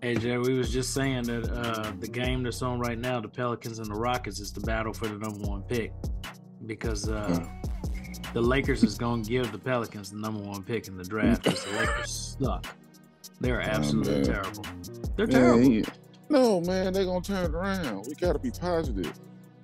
Hey Jay, we was just saying that the game that's on right now, the Pelicans and the Rockets, is the battle for the number one pick because the Lakers is gonna give the Pelicans the number one pick in the draft because the Lakers suck. They're absolutely Man. terrible. They're Man, terrible. no, man, they're gonna turn it around. We gotta be positive.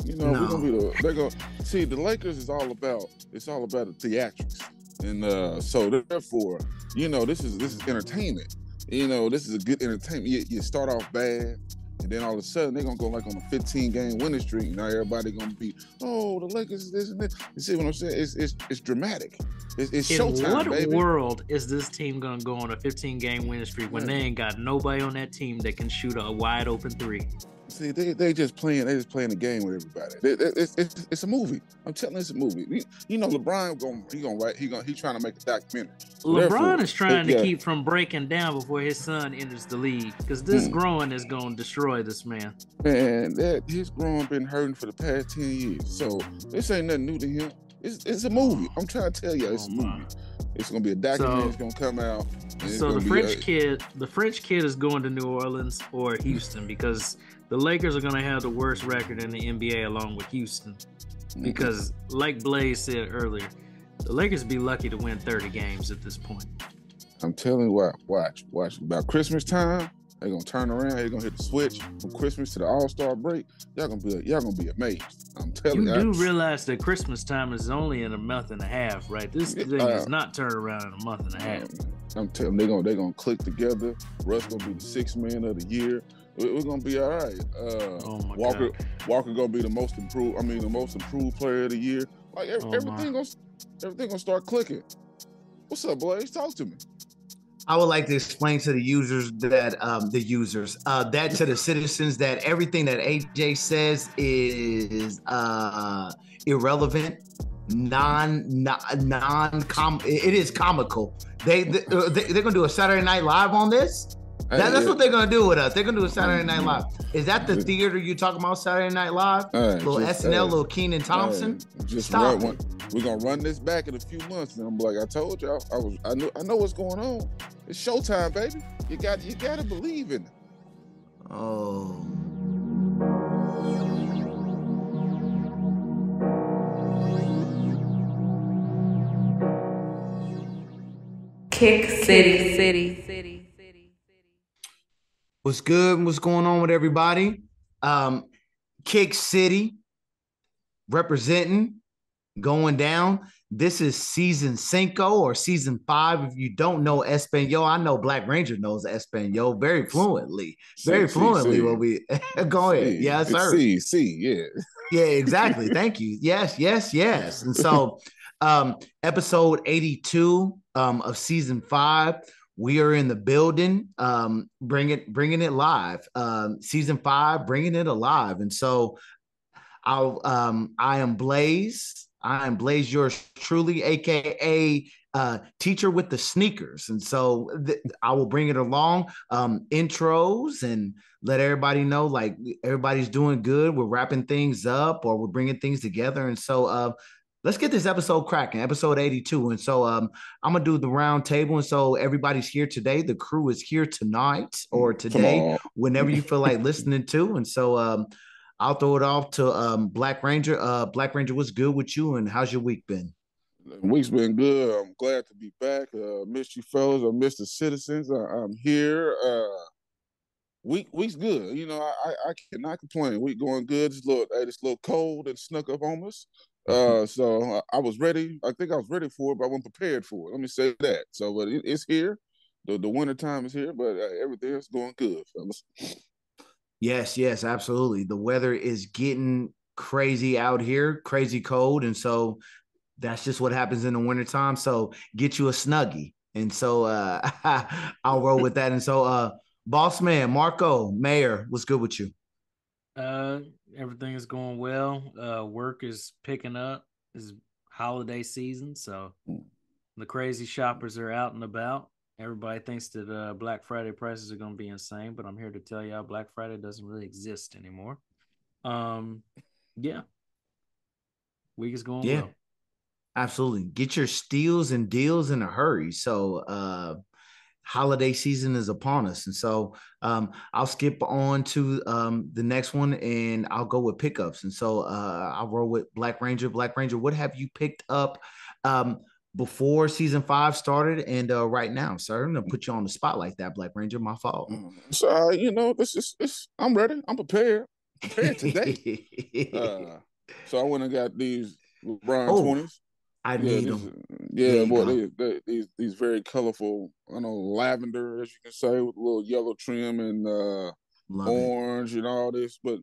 We're gonna No, be they're gonna see the Lakers is all about the theatrics. And so therefore, this is entertainment. This is a good entertainment. You start off bad, and then all of a sudden they're gonna go like on a 15-game winning streak. Now everybody gonna be, oh, the Lakers is this and this. You see what I'm saying? It's dramatic. It's in showtime, what baby. world is this team gonna go on a 15-game winning streak when they ain't got nobody on that team that can shoot a wide open three? See, they just playing the game with everybody. It's a movie. I'm telling you, it's a movie. LeBron he's trying to make a documentary. So LeBron is trying to keep from breaking down before his son enters the league because this growing is going to destroy this man. Man, his growing been hurting for the past 10 years. So this ain't nothing new to him. It's a movie. I'm trying to tell you, it's a movie. It's gonna be a documentary. It's gonna come out. So the French kid is going to New Orleans or Houston because the Lakers are gonna have the worst record in the NBA along with Houston. Because, like Blaze said earlier, the Lakers be lucky to win 30 games at this point. I'm telling you, watch. About Christmas time, they're gonna turn around. They're gonna hit the switch from Christmas to the All-Star break. Y'all gonna be amazed. I'm telling you. You do realize that Christmas time is only in a month and a half, right? This thing is not turned around in a month and a half. I'm telling you, they're gonna click together. Russ gonna be the sixth man of the year. We're gonna be all right. Walker gonna be the most improved player of the year. Like everything gonna start clicking. What's up, boys? Talk to me. I would like to explain to the users that to the citizens that everything that AJ says is irrelevant, it is comical. They're gonna do a Saturday Night Live on this. That's what they're gonna do with us. They're gonna do a Saturday Night Live. Is that the theater you talking about? Saturday Night Live, little SNL, little Keenan Thompson. Stop it. We're gonna run this back in a few months, and I'm like, I told y'all, I know what's going on. It's showtime, baby. You gotta believe in it. Oh. Kick City. What's good? What's going on with everybody? Kick City representing, going down. This is season 5 or season 5. If you don't know Espanol, I know Black Ranger knows Espanol very fluently. What we go ahead. Yeah, sir. Yeah, exactly. Thank you. Yes. And so episode 82 of season 5. We are in the building, bringing it live. Season 5, bringing it alive. And so I am Blaze. I am Blaze, yours truly, aka teacher with the sneakers. And so I will bring it along, intros, and let everybody know like everybody's doing good. We're wrapping things up or we're bringing things together. And so let's get this episode cracking, episode 82. And so I'm going to do the round table. And so everybody's here today. The crew is here tonight or today, whenever you feel like listening to. And so I'll throw it off to Black Ranger. Black Ranger, what's good with you and how's your week been? The week's been good. I'm glad to be back. Missed you fellas. I missed the citizens. I'm here. Week's good. I cannot complain. Week going good. This little cold that snuck up on us. So I was ready. I think I was ready for it, but I wasn't prepared for it. Let me say that. So, but it's here. The winter time is here, but everything is going good, fellas. Yes, absolutely. The weather is getting crazy out here, crazy cold. And so that's just what happens in the wintertime. So get you a Snuggie. And so I'll roll with that. And so boss man, Marco, Mayor, what's good with you? Everything is going well. Work is picking up. It's holiday season, so the crazy shoppers are out and about. Everybody thinks that Black Friday prices are going to be insane, but I'm here to tell y'all Black Friday doesn't really exist anymore. Yeah. Week is going well. Absolutely. Get your steals and deals in a hurry. So holiday season is upon us. And so I'll skip on to the next one, and I'll go with pickups. And so I'll roll with Black Ranger. Black Ranger, what have you picked up before season 5 started and right now, sir? I'm gonna put you on the spot like that, Black Ranger. My fault. So I'm ready. I'm prepared. Prepared today. So I went and got these LeBron Oh, 20s. I need them. Yeah, boy, these very colorful, lavender, as you can say, with a little yellow trim and Love it. orange and all this. But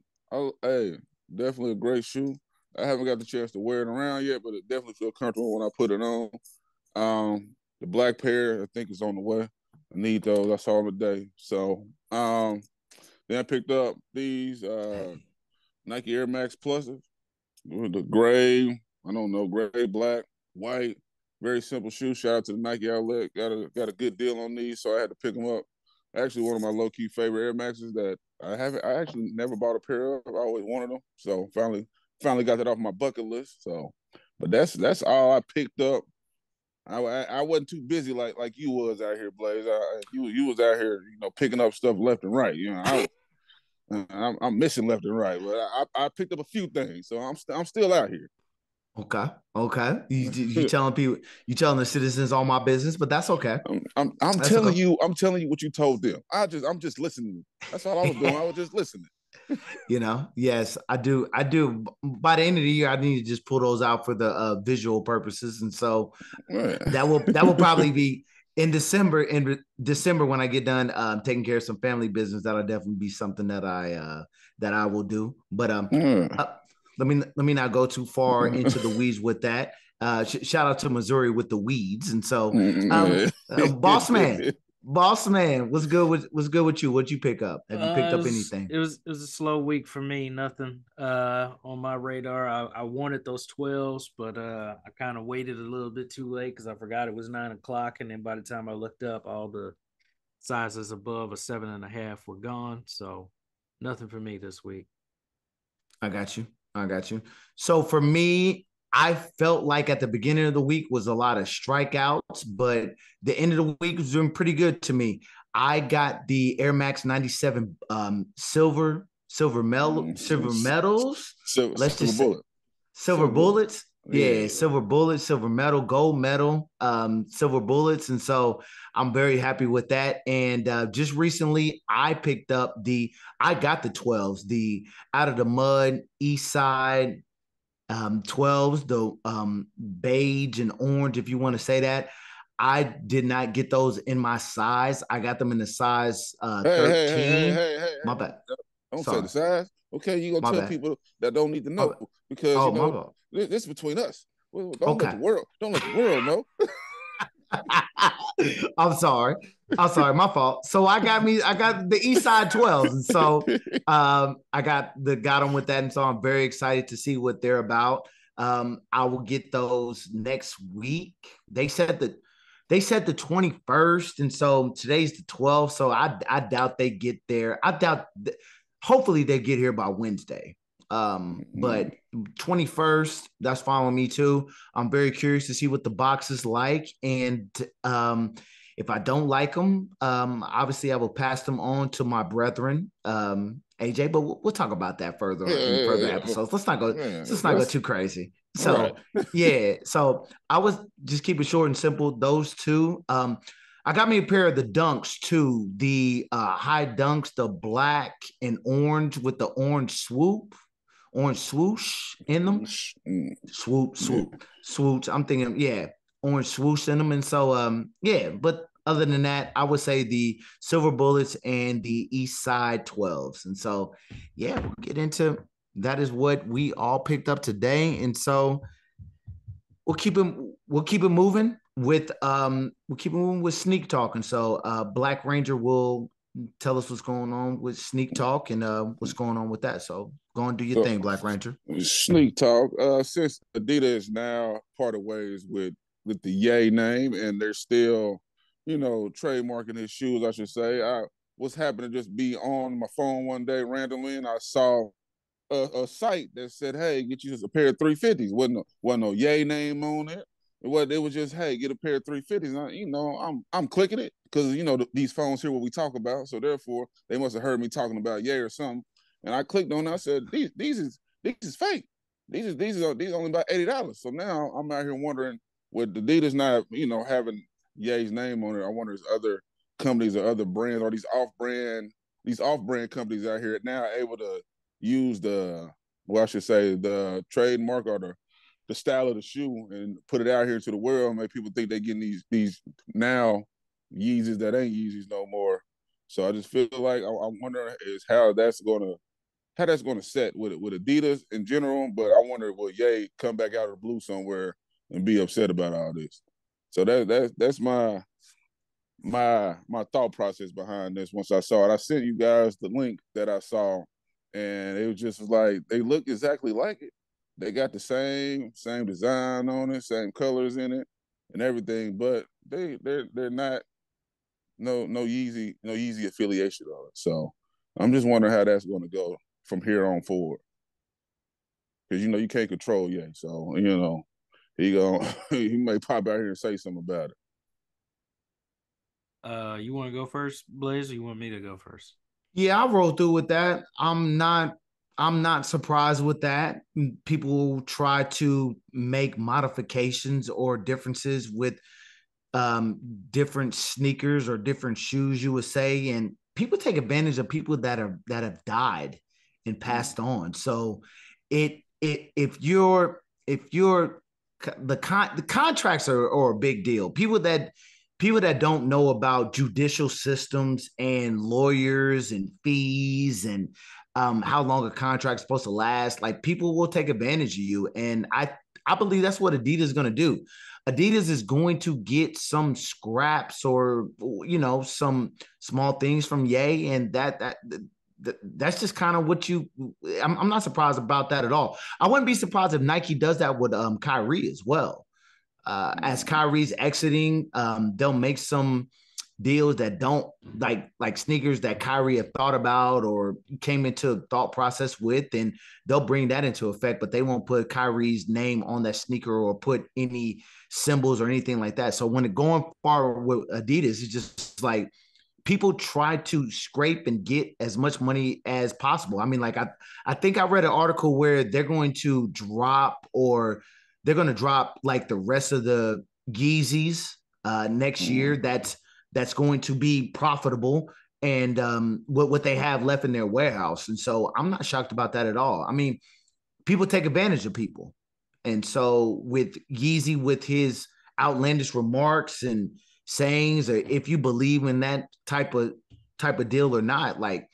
hey, definitely a great shoe. I haven't got the chance to wear it around yet, but it definitely feels comfortable when I put it on. The black pair, I think, is on the way. I need those. I saw them today. So then I picked up these Nike Air Max Pluses, the gray, gray, black, white, very simple shoe. Shout out to the Nike outlet. Got a good deal on these, so I had to pick them up. Actually, one of my low key favorite Air Maxes that I actually never bought a pair of. I always wanted them, so finally got that off my bucket list. So, but that's all I picked up. I wasn't too busy like you was out here, Blaze. You was out here, picking up stuff left and right. I'm missing left and right, but I picked up a few things, so I'm still out here. Okay. You telling people, you telling the citizens all my business, but that's okay. I'm telling you what you told them. I'm just listening. That's all I was doing. I was just listening. Yes, I do. By the end of the year, I need to just pull those out for the visual purposes, and so that will probably be in December. In December, when I get done taking care of some family business, that'll definitely be something that I will do. But let me not go too far into the weeds with that. Shout out to Missouri with the weeds, and so boss man, what's good with you? What'd you pick up? Have you picked up anything? It was a slow week for me. Nothing on my radar. I wanted those 12s, but I kind of waited a little bit too late because I forgot it was 9 o'clock, and then by the time I looked up, all the sizes above a 7.5 were gone. So nothing for me this week. I got you. So for me, I felt like at the beginning of the week was a lot of strikeouts, but the end of the week was doing pretty good to me. I got the Air Max 97 silver medals. Let's just say silver bullets. Yeah, silver bullet, silver medal, gold medal, silver bullets. And so I'm very happy with that. And just recently I got the 12s, the Out of the Mud, East Side 12s, the beige and orange, if you want to say that. I did not get those in my size. I got them in the size 13. Hey. My bad. Don't say the size. Okay, you're going to tell people that don't need to know because, this is between us. Don't let the world know. I'm sorry. My fault. So I got the East Side 12s. And so I got them with that. And so I'm very excited to see what they're about. I will get those next week. They said the 21st. And so today's the 12th. So I doubt they get there. Hopefully they get here by Wednesday. But 21st, that's fine with me too. I'm very curious to see what the box is like. And if I don't like them, obviously I will pass them on to my brethren, AJ, but we'll talk about that further in further episodes. Let's not go too crazy. So so I was just keep it short and simple. Those two. I got me a pair of the Dunks too, the high Dunks, the black and orange with the orange swoosh in them. Swoosh. I'm thinking, orange swoosh in them. And so, but other than that, I would say the silver bullets and the East Side 12s. And so, we'll get into that is what we all picked up today. And so we'll keep it moving with Sneak Talk. And so Black Ranger will tell us what's going on with Sneak Talk and what's going on with that. So go and do your thing, Black Ranger. Sneak Talk. Since Adidas is now parted ways with the Ye name, and they're still, trademarking his shoes, I should say. I was happened to just be on my phone one day randomly, and I saw a site that said, "Hey, get you a pair of 350s." Wasn't no Ye name on it. It was just, hey, get a pair of 350s. You know, I'm clicking it because you know these phones hear what we talk about, so therefore they must have heard me talking about Ye or something. And I clicked on it. I said, these is fake. These only about $80. So now I'm out here wondering, with Adidas not, you know, having Ye's name on it, I wonder if other companies or other brands or these off-brand companies out here now able to use I should say the trademark or the style of the shoe and put it out here to the world, make people think they're getting these now Yeezys that ain't Yeezys no more. So I just feel like I'm wondering is how that's gonna set with Adidas in general. But I wonder will Ye come back out of the blue somewhere and be upset about all this. So that's my thought process behind this. Once I saw it, I sent you guys the link that I saw, and it was just like they look exactly like it. They got the same design on it, same colors in it, and everything. But they're not no Yeezy affiliation on it. So I'm just wondering how that's going to go from here on forward. Because you know you can't control Ye, so you know he may pop out here and say something about it. You want to go first, Blaze, or you want me to go first? Yeah, I roll through with that. I'm not surprised with that. People try to make modifications or differences with different sneakers or different shoes, you would say, and people take advantage of people that have died and passed on. So if you're the contracts are a big deal. People that don't know about judicial systems and lawyers and fees and how long a contract's supposed to last, like people will take advantage of you. And I believe that's what Adidas is going to do. Adidas is going to get some scraps or some small things from Ye, and that's just kind of what you. I'm not surprised about that at all. I wouldn't be surprised if Nike does that with Kyrie as well. As Kyrie's exiting, they'll make some deals that don't like sneakers that Kyrie had thought about or came into thought process with, and they'll bring that into effect, but they won't put Kyrie's name on that sneaker or put any symbols or anything like that. So when it going far with Adidas, it's just like people try to scrape and get as much money as possible. I mean, like I think I read an article where they're going to drop like the rest of the Yeezys next year. That's going to be profitable and what they have left in their warehouse. And so I'm not shocked about that at all. I mean, people take advantage of people. And so with Yeezy, with his outlandish remarks and sayings, or if you believe in that type of deal or not, like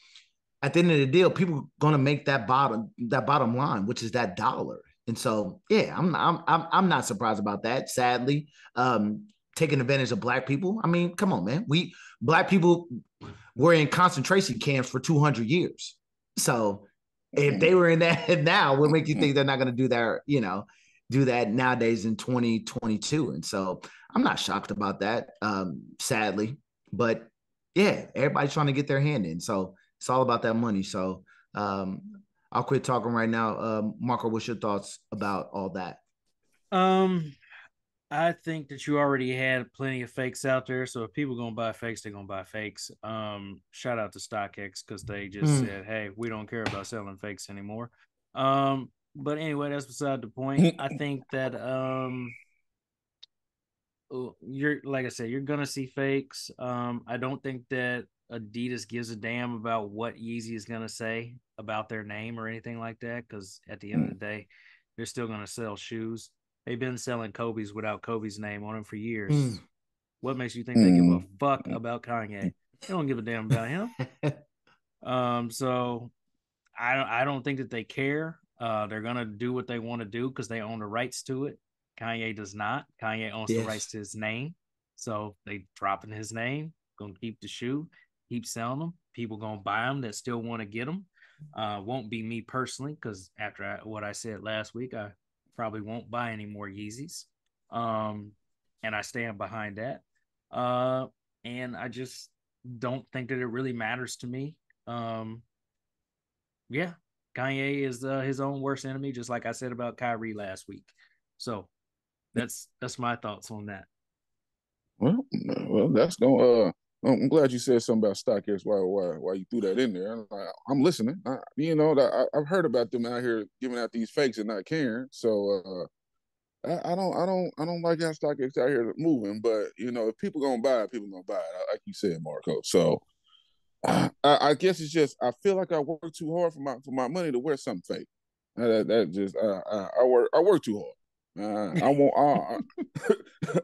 at the end of the deal, people are gonna make that bottom line, which is that dollar. And so, yeah, I'm not surprised about that. Sadly, taking advantage of black people. I mean, come on, man. We black people were in concentration camps for 200 years. So if they were in that now, what make you think they're not going to do that? Do that nowadays in 2022? And so I'm not shocked about that, sadly. But yeah, everybody's trying to get their hand in. So it's all about that money. So I'll quit talking right now. Marco, what's your thoughts about all that? Um, I think that you already had plenty of fakes out there. So if people gonna buy fakes, they're gonna buy fakes. Shout out to StockX because they just said, "Hey, we don't care about selling fakes anymore." But anyway, that's beside the point. I think that you're like I said, you're gonna see fakes. I don't think that Adidas gives a damn about what Yeezy is gonna say about their name or anything like that, because at the end of the day, they're still gonna sell shoes. They've been selling Kobe's without Kobe's name on them for years. What makes you think they give a fuck about Kanye? They don't give a damn about him. So I don't think that they care. They're gonna do what they want to do because they own the rights to it. Kanye does not. Kanye owns the rights to his name, so they dropping his name. Gonna keep the shoe, keep selling them. People gonna buy them that still want to get them. Won't be me personally because after what I said last week, I probably won't buy any more Yeezys. And I stand behind that. And I just don't think that it really matters to me. Yeah, Kanye is his own worst enemy, just like I said about Kyrie last week. So That's my thoughts on that. Well, that's going. I'm glad you said something about StockX. Why you threw that in there? I'm listening. I've heard about them out here giving out these fakes and not caring. So I don't like how StockX out here moving. But if people gonna buy it, people gonna buy it. Like you said, Marco. So I guess it's just I feel like I work too hard for my money to wear something fake. That just I work too hard. I want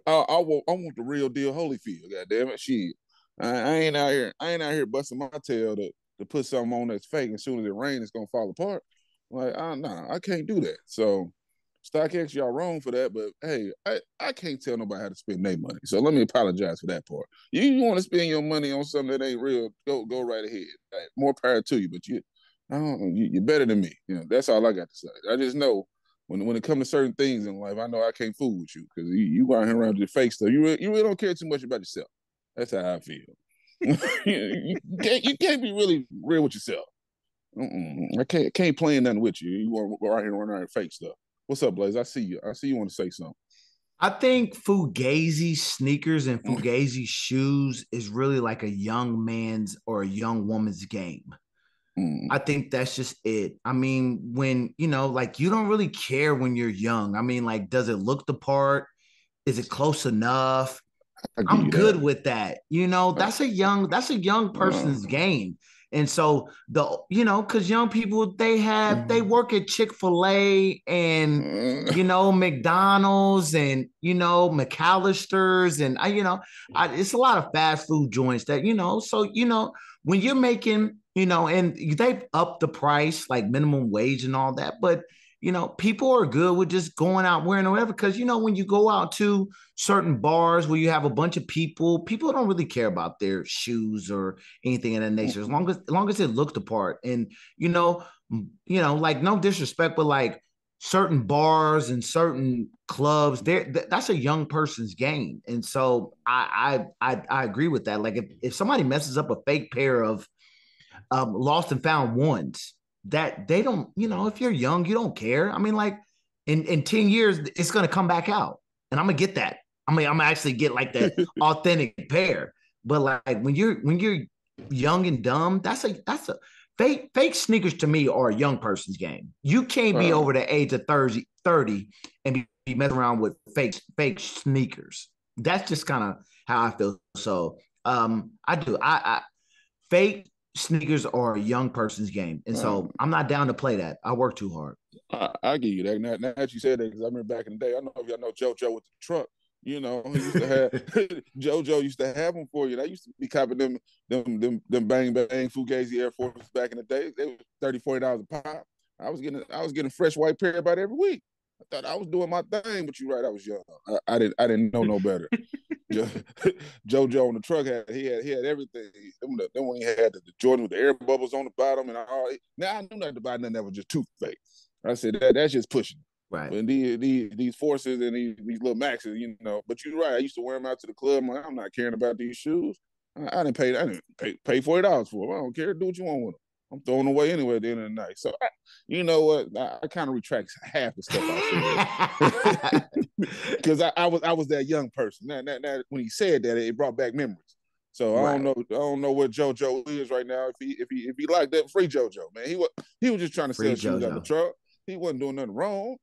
I want the real deal Holyfield. God damn it, shit. I ain't out here busting my tail to put something on that's fake. And as soon as it rains, it's gonna fall apart. Like, nah, I can't do that. So StockX, y'all wrong for that, but hey, I can't tell nobody how to spend their money. So let me apologize for that part. You want to spend your money on something that ain't real, go right ahead. Right? More power to you, but you're better than me. That's all I got to say. I just know when it comes to certain things in life, I know I can't fool with you because you out here around your fake stuff. You really don't care too much about yourself. That's how I feel. You can't be really real with yourself. I can't play nothing with you. You want to go out here and run around fake stuff. What's up, Blaze? I see you. I see you want to say something. I think Fugazi sneakers and Fugazi shoes is really like a young man's or a young woman's game. I think that's just it. I mean, when, like you don't really care when you're young. I mean, like, does it look the part? Is it close enough? I'm good with that. That's a young person's game. And so because young people, they work at Chick-fil-A and McDonald's and McAllister's and it's a lot of fast food joints that so when you're making and they've upped the price like minimum wage and all that, but people are good with just going out wearing whatever because when you go out to certain bars where you have a bunch of people don't really care about their shoes or anything of that nature as long as it looked the part. And like no disrespect, but like certain bars and certain clubs, that's a young person's game. And so I agree with that. Like if somebody messes up a fake pair of lost and found ones that they don't, if you're young, you don't care. I mean, like in 10 years, it's going to come back out and I'm going to get that. I'm going to actually get like that authentic pair. But like when you're young and dumb, that's a fake sneakers to me are a young person's game. You can't be over the age of 30 and be messing around with fake sneakers. That's just kind of how I feel. So I fake sneakers are a young person's game. And so I'm not down to play that. I work too hard. I give you that. Now that you said that, because I remember back in the day, I don't know if y'all know JoJo with the truck. He used to have JoJo used to have them for you. I used to be copying them bang Fugazi Air Forces back in the day. They were $30-$40 a pop. I was getting fresh white pair about every week. I thought I was doing my thing, but you're right, I was young. I didn't know no better. JoJo on the truck had everything. Then when he had the Jordan with the air bubbles on the bottom and all. Now I knew not to buy nothing that was just too fake. I said that's just pushing. Right. And these forces and these little maxes, But you're right. I used to wear them out to the club. I'm not caring about these shoes. I didn't pay $40 for them. I don't care. Do what you want with them. I'm throwing away anyway at the end of the night. So you know what? I kind of retract half the stuff I said because I was that young person. Now, when he said that, it brought back memories. So I don't know what JoJo is right now. If he liked that, free JoJo, man. He was just trying to sell shoes out the truck. He wasn't doing nothing wrong.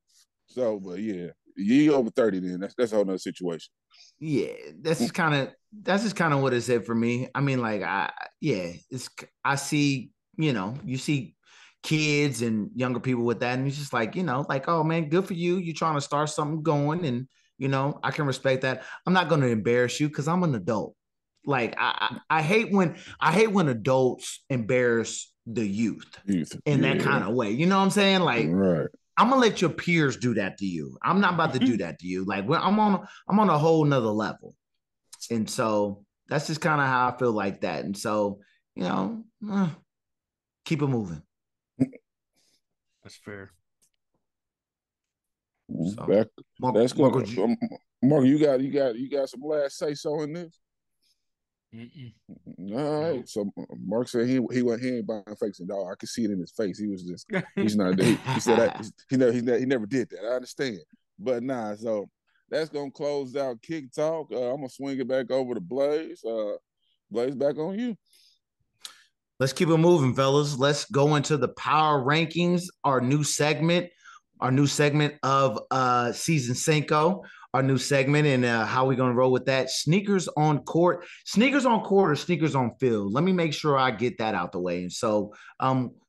So, but yeah, you over 30 then. That's a whole nother situation. Yeah, that's just kind of what it said for me. I mean, like I see, you see kids and younger people with that, and it's just like, like, oh man, good for you. You're trying to start something going, and I can respect that. I'm not going to embarrass you because I'm an adult. Like I hate when adults embarrass the youth in that kind of way. You know what I'm saying? Like, right. I'm gonna let your peers do that to you. I'm not about to do that to you. Like I'm on a whole nother level. And so that's just kind of how I feel like that. And so, keep it moving. That's fair. So, that's good. Mark, you got some last say so in this? All right. No. So Mark said he ain't buying fakes and dog. I could see it in his face. He was he's not. He said he never did that. I understand, but nah. So that's gonna close out Kick Talk. I'm gonna swing it back over to Blaze. Blaze, back on you. Let's keep it moving, fellas. Let's go into the power rankings, our new segment of season Cinco, our new segment, and how we're gonna roll with that. Sneakers on court or sneakers on field. Let me make sure I get that out the way. And so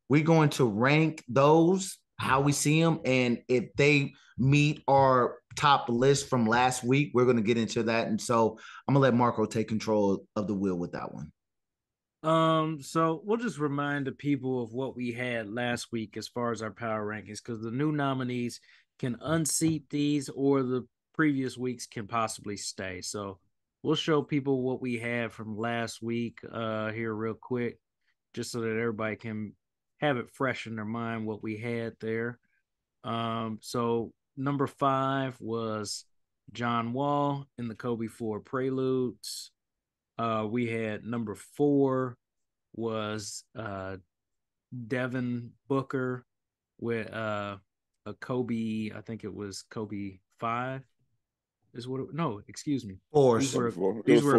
we're going to rank those how we see them, and if they meet our top list from last week, we're going to get into that. And so I'm gonna let Marco take control of the wheel with that one. So we'll just remind the people of what we had last week as far as our power rankings, because the new nominees can unseat these, or the previous weeks can possibly stay. So we'll show people what we had from last week here real quick, just so that everybody can have it fresh in their mind what we had there. So number 5 was John Wall in the Kobe 4 Preludes. We had number 4 was Devin Booker with a Kobe. I think it was Kobe 5. Is what? No, excuse me. Four. These were a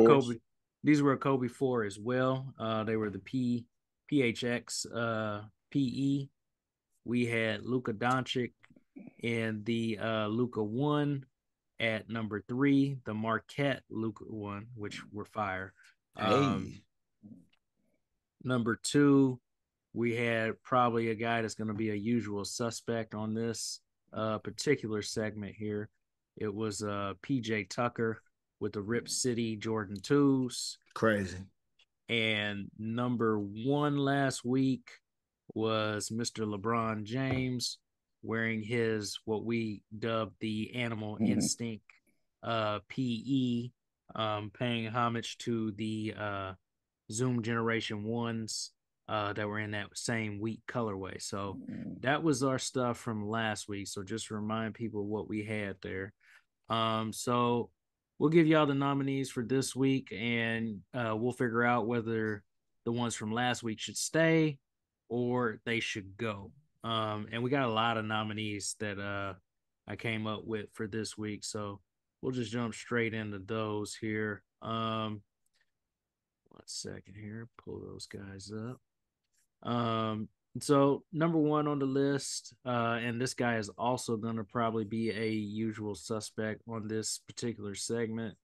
Kobe. These were a Kobe 4 as well. They were the PHX PE. We had Luka Doncic and the Luka 1 at number 3, the Marquette Luka 1, which were fire. Number 2, we had probably a guy that's going to be a usual suspect on this particular segment here. It was PJ Tucker with the Rip City Jordan 2s. Crazy. And number 1 last week was Mr. LeBron James wearing his, what we dubbed the Animal Instinct PE, paying homage to the Zoom Generation 1s that were in that same wheat colorway. So that was our stuff from last week. So just to remind people what we had there. So we'll give y'all the nominees for this week, and we'll figure out whether the ones from last week should stay or they should go. And we got a lot of nominees that I came up with for this week. So we'll just jump straight into those here. 1 second here, pull those guys up. So number 1 on the list, and this guy is also going to probably be a usual suspect on this particular segment.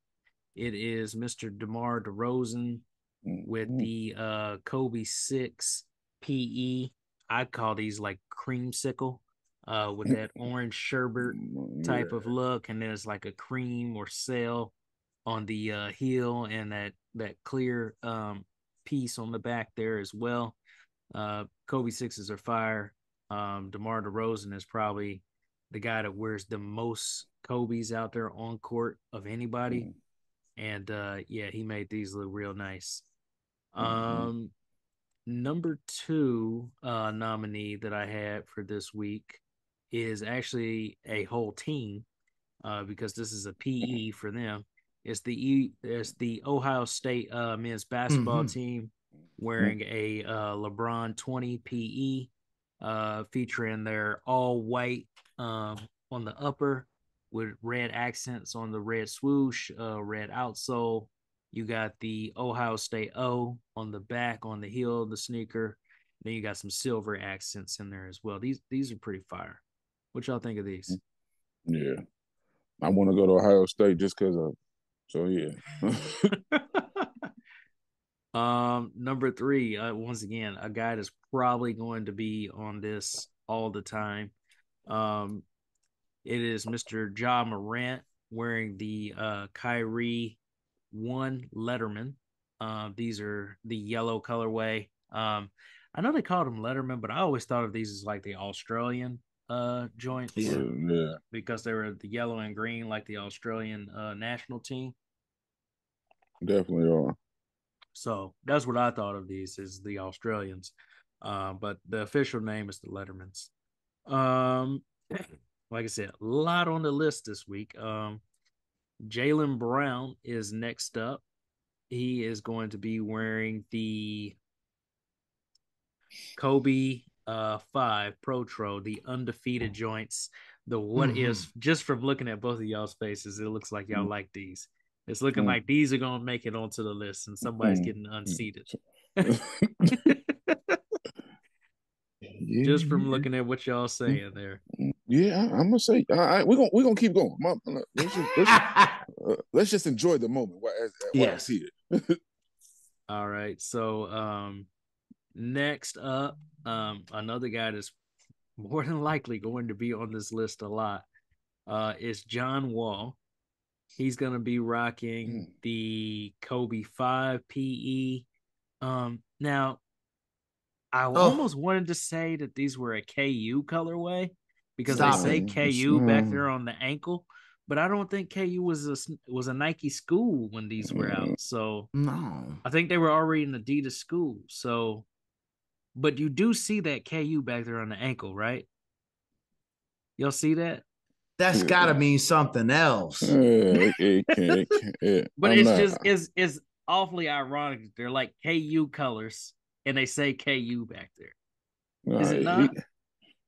It is Mr. DeMar DeRozan with the Kobe 6 PE. I call these like creamsicle, with that orange sherbet type of look, and there's like a cream or cell on the heel, and that clear piece on the back there as well. Kobe 6s are fire. DeMar DeRozan is probably the guy that wears the most Kobe's out there on court of anybody. And yeah, he made these look real nice. Number 2 nominee that I had for this week is actually a whole team, because this is a PE for them. It's the Ohio State men's basketball team wearing a LeBron 20 PE, featuring their all white on the upper with red accents on the red swoosh, red outsole. You got the Ohio State O on the back, on the heel of the sneaker. Then you got some silver accents in there as well. These are pretty fire. What y'all think of these? Yeah, I want to go to Ohio State just because of. So yeah. Number 3, once again, a guy that's probably going to be on this all the time. It is Mr. Ja Morant wearing the Kyrie 1 Letterman. These are the yellow colorway. I know they called them Letterman, but I always thought of these as like the Australian joints. Yeah. Because they were the yellow and green like the Australian national team. Definitely are. So that's what I thought of these, is the Australians. But the official name is the Lettermans. Like I said, a lot on the list this week. Jaylen Brown is next up. He is going to be wearing the Kobe 5 Protro, the undefeated joints. The what is just from looking at both of y'all's faces, it looks like y'all like these. It's looking like these are gonna make it onto the list, and somebody's getting unseated. Just from looking at what y'all saying there. Yeah, I'm gonna say we're gonna keep going. Let's just enjoy the moment while it's here. All right. So next up, another guy that's more than likely going to be on this list a lot is John Wall. He's gonna be rocking the Kobe 5 PE. Now I almost wanted to say that these were a KU colorway because they say KU back there on the ankle, but I don't think KU was a Nike school when these were out. So no, I think they were already an Adidas school. So, but you do see that KU back there on the ankle, right? Y'all see that? That's got to mean something else. But it's awfully ironic that they're like KU colors and they say KU back there. Is it not?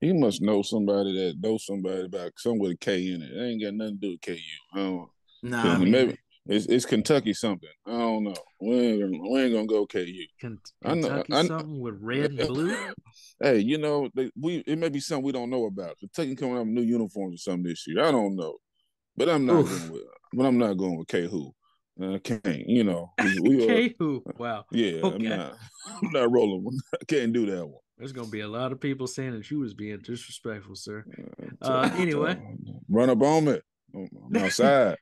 He must know somebody that knows somebody about something with a K in it. It ain't got nothing to do with KU. Nah, maybe it's Kentucky something. I don't know. We ain't gonna go KU. Kentucky something with red and blue. Hey, it may be something we don't know about. Kentucky coming out with new uniforms or something this year. I don't know, but I'm not going with K-Who. I can't, K-Who. Wow. Yeah, okay. I'm not rolling. I can't do that one. There's gonna be a lot of people saying that you was being disrespectful, sir. Anyway, run up on me. I'm outside.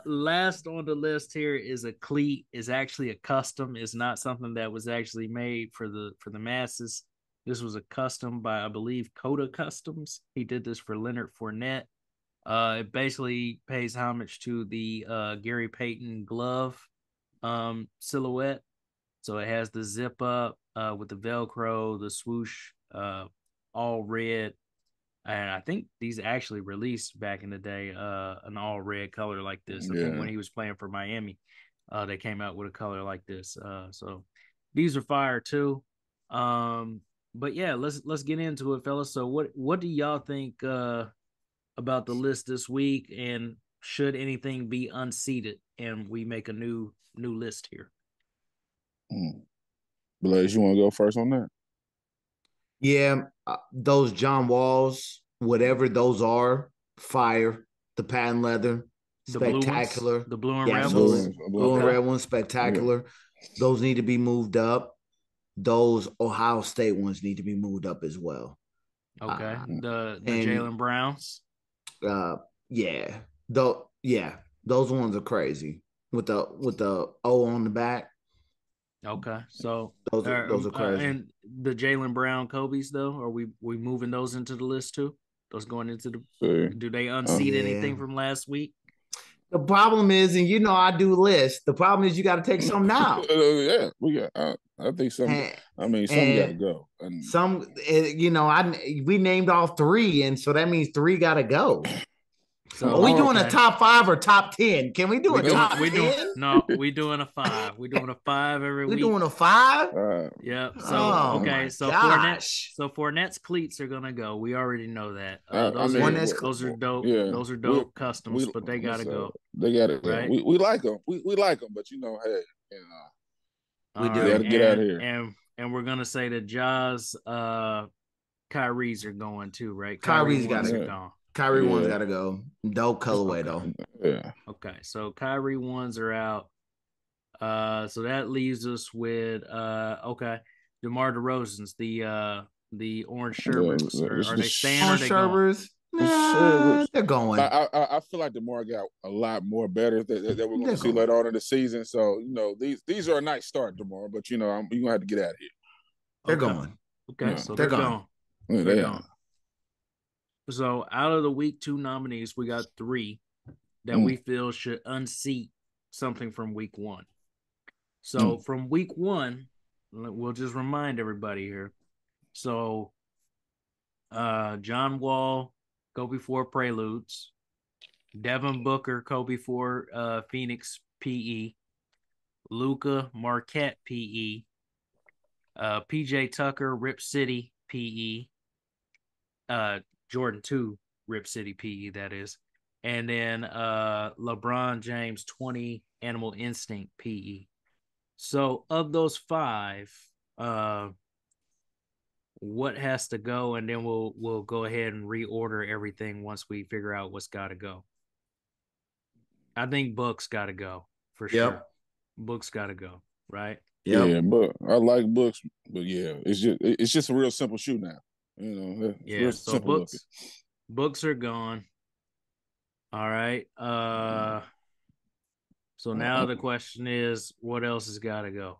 Last on the list here is a cleat. Is actually a custom. It's not something that was actually made for the masses. This was a custom by, I believe, Coda Customs. He did this for Leonard Fournette. It basically pays homage to the Gary Payton glove silhouette. So it has the zip up with the Velcro, the swoosh, all red. And I think these actually released back in the day an all red color like this. I think when he was playing for Miami, they came out with a color like this. So these are fire too. But yeah, let's get into it, fellas. So what do y'all think about the list this week, and should anything be unseated and we make a new list here? Blaze, you want to go first on that? Yeah, those John Walls, whatever those are, fire. The patent leather, spectacular. The blue and red ones. Blue and red ones, spectacular. Yeah. Those need to be moved up. Those Ohio State ones need to be moved up as well. Okay. The Jaylen Browns. Yeah. Those ones are crazy with the O on the back. Okay, so those are crazy. And the Jaylen Brown Kobe's though, are we moving those into the list too? Those going into the do they unseat anything from last week? The problem is, and I do lists. The problem is you got to take some now. Yeah, we got. I think some. Some got to go. We named all 3, and so that means 3 got to go. So are we doing a top 5 or top 10? Can we do a top 10? No, we're doing a 5. We're doing a 5 every week. We're doing a 5? Yeah. So so Fournette's cleats are gonna go. We already know that. Those are dope. Yeah, those are dope customs, but they gotta go. They gotta go. Right? We like them. We like them, but hey, we do. Gotta get out of here. And we're gonna say that Jaws, Kyrie's are going too, right? Kyrie's gotta go. Kyrie ones got to go. Dope colorway, though. Yeah. Okay, so Kyrie ones are out. So that leaves us with DeMar DeRozan's, the orange Sherbers. Are they staying or they Sherbers? going? Nah, they're going. I feel like DeMar got a lot more better that we're going to see later on in the season. So these are a nice start, DeMar, but you're gonna have to get out of here. They're going. Okay, so they're gone. Yeah, they're gone. So out of the week 2 nominees, we got 3 that we feel should unseat something from week 1. So from week 1, we'll just remind everybody here. So John Wall, go before Preludes. Devin Booker, go before Phoenix PE. Luka Marquette PE. PJ Tucker, Rip City PE, Jordan 2 Rip City PE, that is. And then LeBron James 20 Animal Instinct PE. So of those 5, what has to go, and then we'll go ahead and reorder everything once we figure out what's got to go. I think Book's got to go for sure. Book's got to go, right? Yep. Yeah, but I like Books, but yeah, it's just a real simple shoe now. You know, it's real So simple Books are gone. All right. So now the question is, what else has got to go?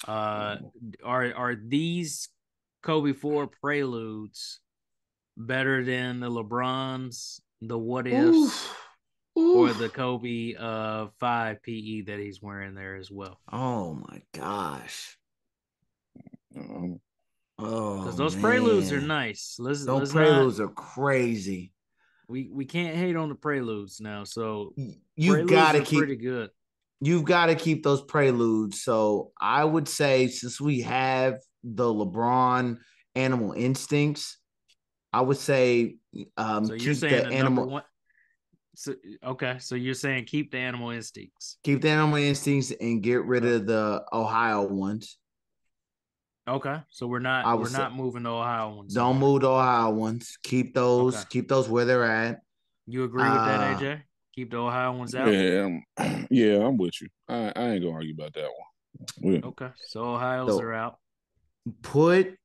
Are these Kobe 4 Preludes better than the LeBrons, the What Ifs, or the Kobe 5 PE that he's wearing there as well? Oh my gosh. Because those Preludes are nice. Those Preludes are crazy. We can't hate on the Preludes now. So you gotta keep pretty good. You've got to keep those Preludes. So I would say, since we have the LeBron Animal Instincts, I would say so you're keep saying the animal. Number 1. So, okay, so you're saying keep the Animal Instincts. Keep the Animal Instincts and get rid of the Ohio ones. Okay, so we're not moving the Ohio ones. Don't move the Ohio ones. Keep those. Okay. Keep those where they're at. You agree with that, AJ? Keep the Ohio ones out. Yeah, I'm with you. I ain't gonna argue about that one. Yeah. Okay, so Ohio's are out. Put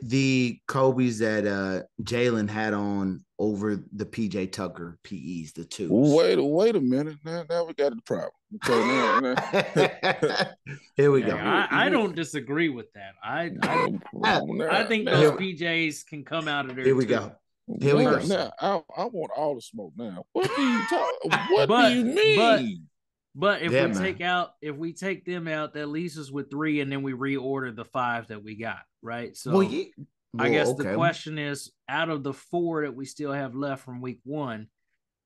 the Kobe's that Jalen had on over the PJ Tucker PEs, the 2s. Wait a minute. Now we got a problem. Okay, here we go. I don't disagree with that. I think those PJs can come out of there. Here we go. Here we go. Now, I want all the smoke now. What do you What do you mean? But if we take them out, that leaves us with 3, and then we reorder the 5 that we got, right? So I guess the question is, out of the 4 that we still have left from week 1,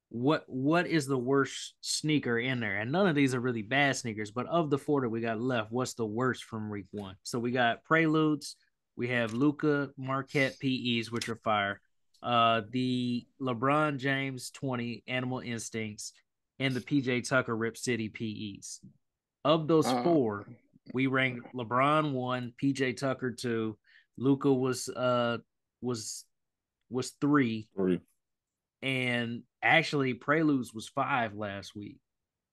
what is the worst sneaker in there? And none of these are really bad sneakers, but of the 4 that we got left, what's the worst from week 1? So we got Preludes, we have Luka Marquette PEs, which are fire, the LeBron James 20 Animal Instincts, and the PJ Tucker Rip City PEs. Of those 4, we ranked LeBron 1, PJ Tucker 2, Luka was 3, and actually Preludes was 5 last week.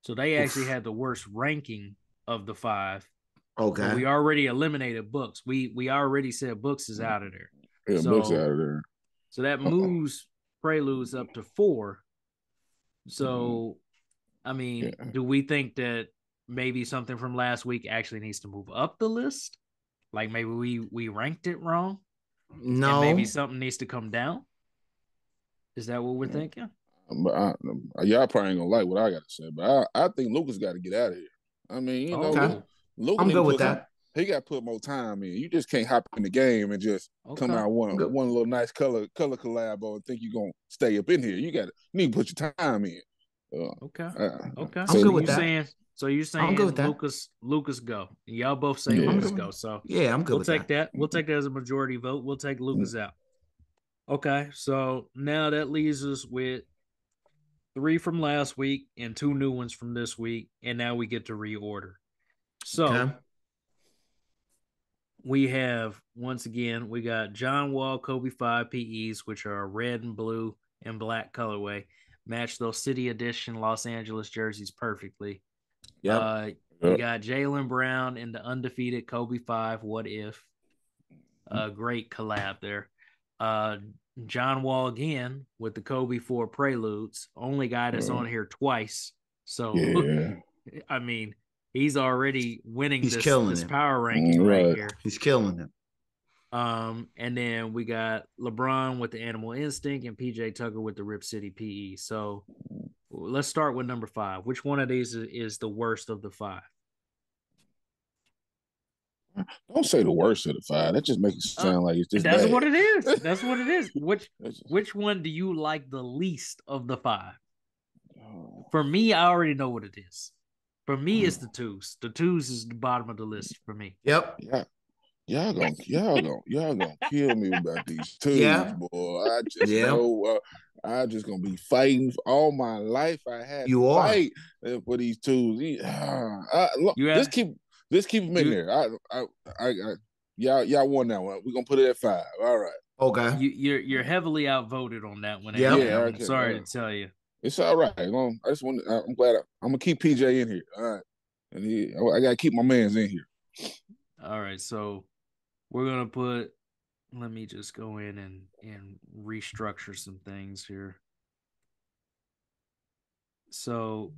So they actually had the worst ranking of the 5. Okay. But we already eliminated Books. We already said Books is out of there. Yeah, Books out of there. So that moves Preludes up to 4. So I mean, do we think that maybe something from last week actually needs to move up the list? Like maybe we ranked it wrong? No. And maybe something needs to come down? Is that what we're thinking? But y'all probably ain't gonna like what I got to say, but I think Lucas got to get out of here. I mean, you know, Lucas, I'm good with that. He got to put more time in. You just can't hop in the game and just come out one little nice color collabo and think you're gonna stay up in here. You need to put your time in. Okay. I'm good with that. So you're saying Lucas go. Y'all both say Lucas go. So yeah, I'm good. We'll take that. We'll take that as a majority vote. We'll take Lucas out. Okay. So now that leaves us with 3 from last week and 2 new ones from this week, and now we get to reorder. So we have, once again, we got John Wall Kobe 5 PEs, which are red and blue and black colorway. Match those City Edition Los Angeles jerseys perfectly. Yep. We got Jaylen Brown in the undefeated Kobe 5 What If. Great collab there. John Wall again with the Kobe 4 Preludes. Only guy that's on here twice. So, I mean, he's already winning this power ranking right here. He's killing him. And then we got LeBron with the Animal Instinct and PJ Tucker with the Rip City PE. So let's start with number 5. Which one of these is the worst of the 5? Don't say the worst of the 5. That just makes it sound like it's just that's bad. what it is. That's what it is. Which one do you like the least of the 5? For me, I already know what it is. For me, it's the 2s. The 2s is the bottom of the list for me. Yep. Yeah. y'all gonna kill me about these twos, Yeah. boy. I just know I just gonna be fighting all my life. I had You to are. fight for these twos. You Just have keep them in there. Y'all won that one. We're gonna put it at 5. All right. Okay. you're heavily outvoted on that one, Yep. AJ. Yeah, I'm okay. sorry to tell you. It's all right. I just want. I'm glad. I'm gonna keep PJ in here. All right, and I gotta keep my man's in here. All right, so we're gonna put. Let me just go in and restructure some things here. So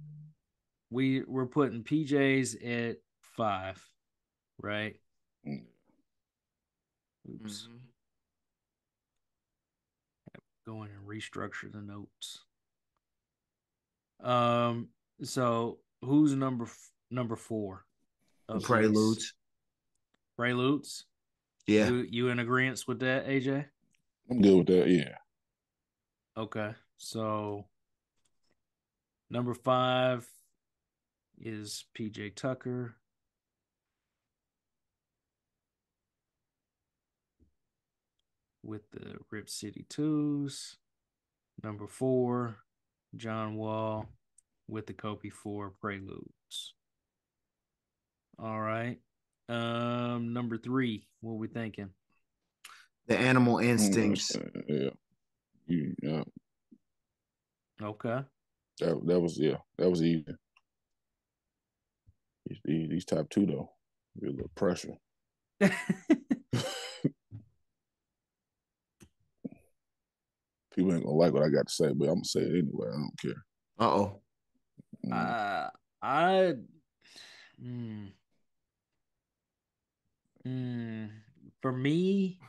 we're putting PJs at 5, right? Oops. Mhm. Go in and restructure the notes. So who's number 4? Preludes. Preludes. Yeah. You in agreement with that, AJ? I'm good with that. Yeah. Okay. So number 5 is PJ Tucker. With the Rip City 2s. Number 4, John Wall with the Kobe 4 Preludes. All right. Number 3, what we thinking? The Animal Instincts. Yeah. Yeah. Okay. That was easy. These top 2 though, a little pressure. People ain't gonna like what I got to say, but I'm gonna say it anyway. I don't care. Uh-oh. I mm, for me,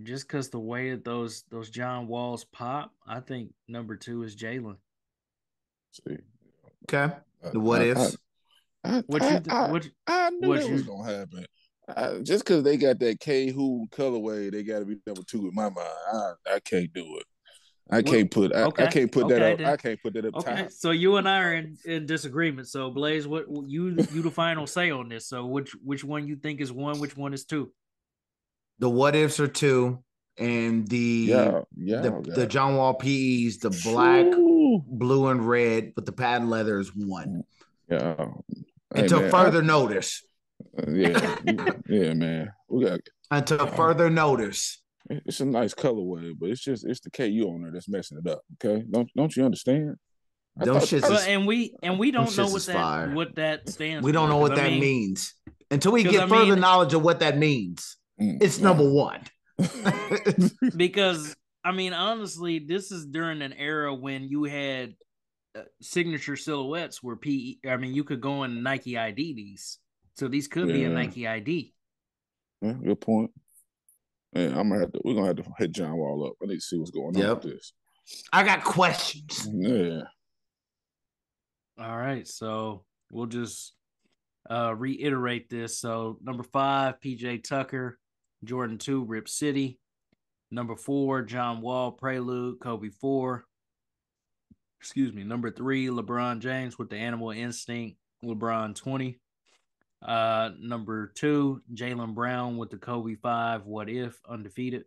just because the way that those John Walls pop, I think number 2 is Jalen. See, Okay. The what ifs. I knew that was gonna happen. Just because they got that K Who colorway, they got to be number 2 in my mind. I can't do it. I can't put that up. I can't put that up top. So you and I are in disagreement. So Blaze, what you the final say on this? So which one you think is 1? Which one is 2? The what ifs are 2, and the John Wall PEs, the black, blue, and red, but the patent leather is 1. Yeah. Until further notice. Yeah, man. We got until further notice. It's a nice colorway, but it's the KU on there that's messing it up. Okay, don't you understand? And we don't know what that stands. We don't know what that means until we get further knowledge of what that means. It's number 1. Because honestly, this is during an era when you had signature silhouettes where you could go in Nike ID these, so these could be a Nike ID. Yeah, good point. Yeah, we're gonna have to hit John Wall up. I need to see what's going on with this. I got questions. Yeah. All right, so we'll just reiterate this. So number 5, PJ Tucker, Jordan 2, Rip City. Number 4, John Wall, Prelude, Kobe 4. Excuse me. Number 3, LeBron James with the Animal Instinct, LeBron 20. Number 2, Jaylen Brown with the Kobe 5, What If, Undefeated.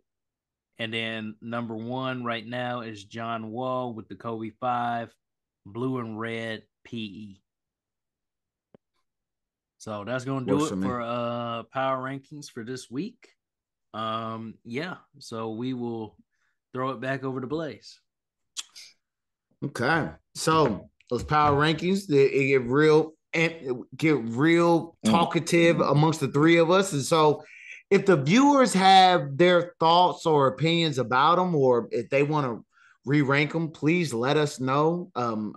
And then number 1 right now is John Wall with the Kobe 5, Blue and Red PE. So that's going to do it for power rankings for this week. So we will throw it back over to Blaze. Okay. So those power rankings, they get real talkative amongst the 3 of us. And so if the viewers have their thoughts or opinions about them, or if they want to re-rank them, please let us know.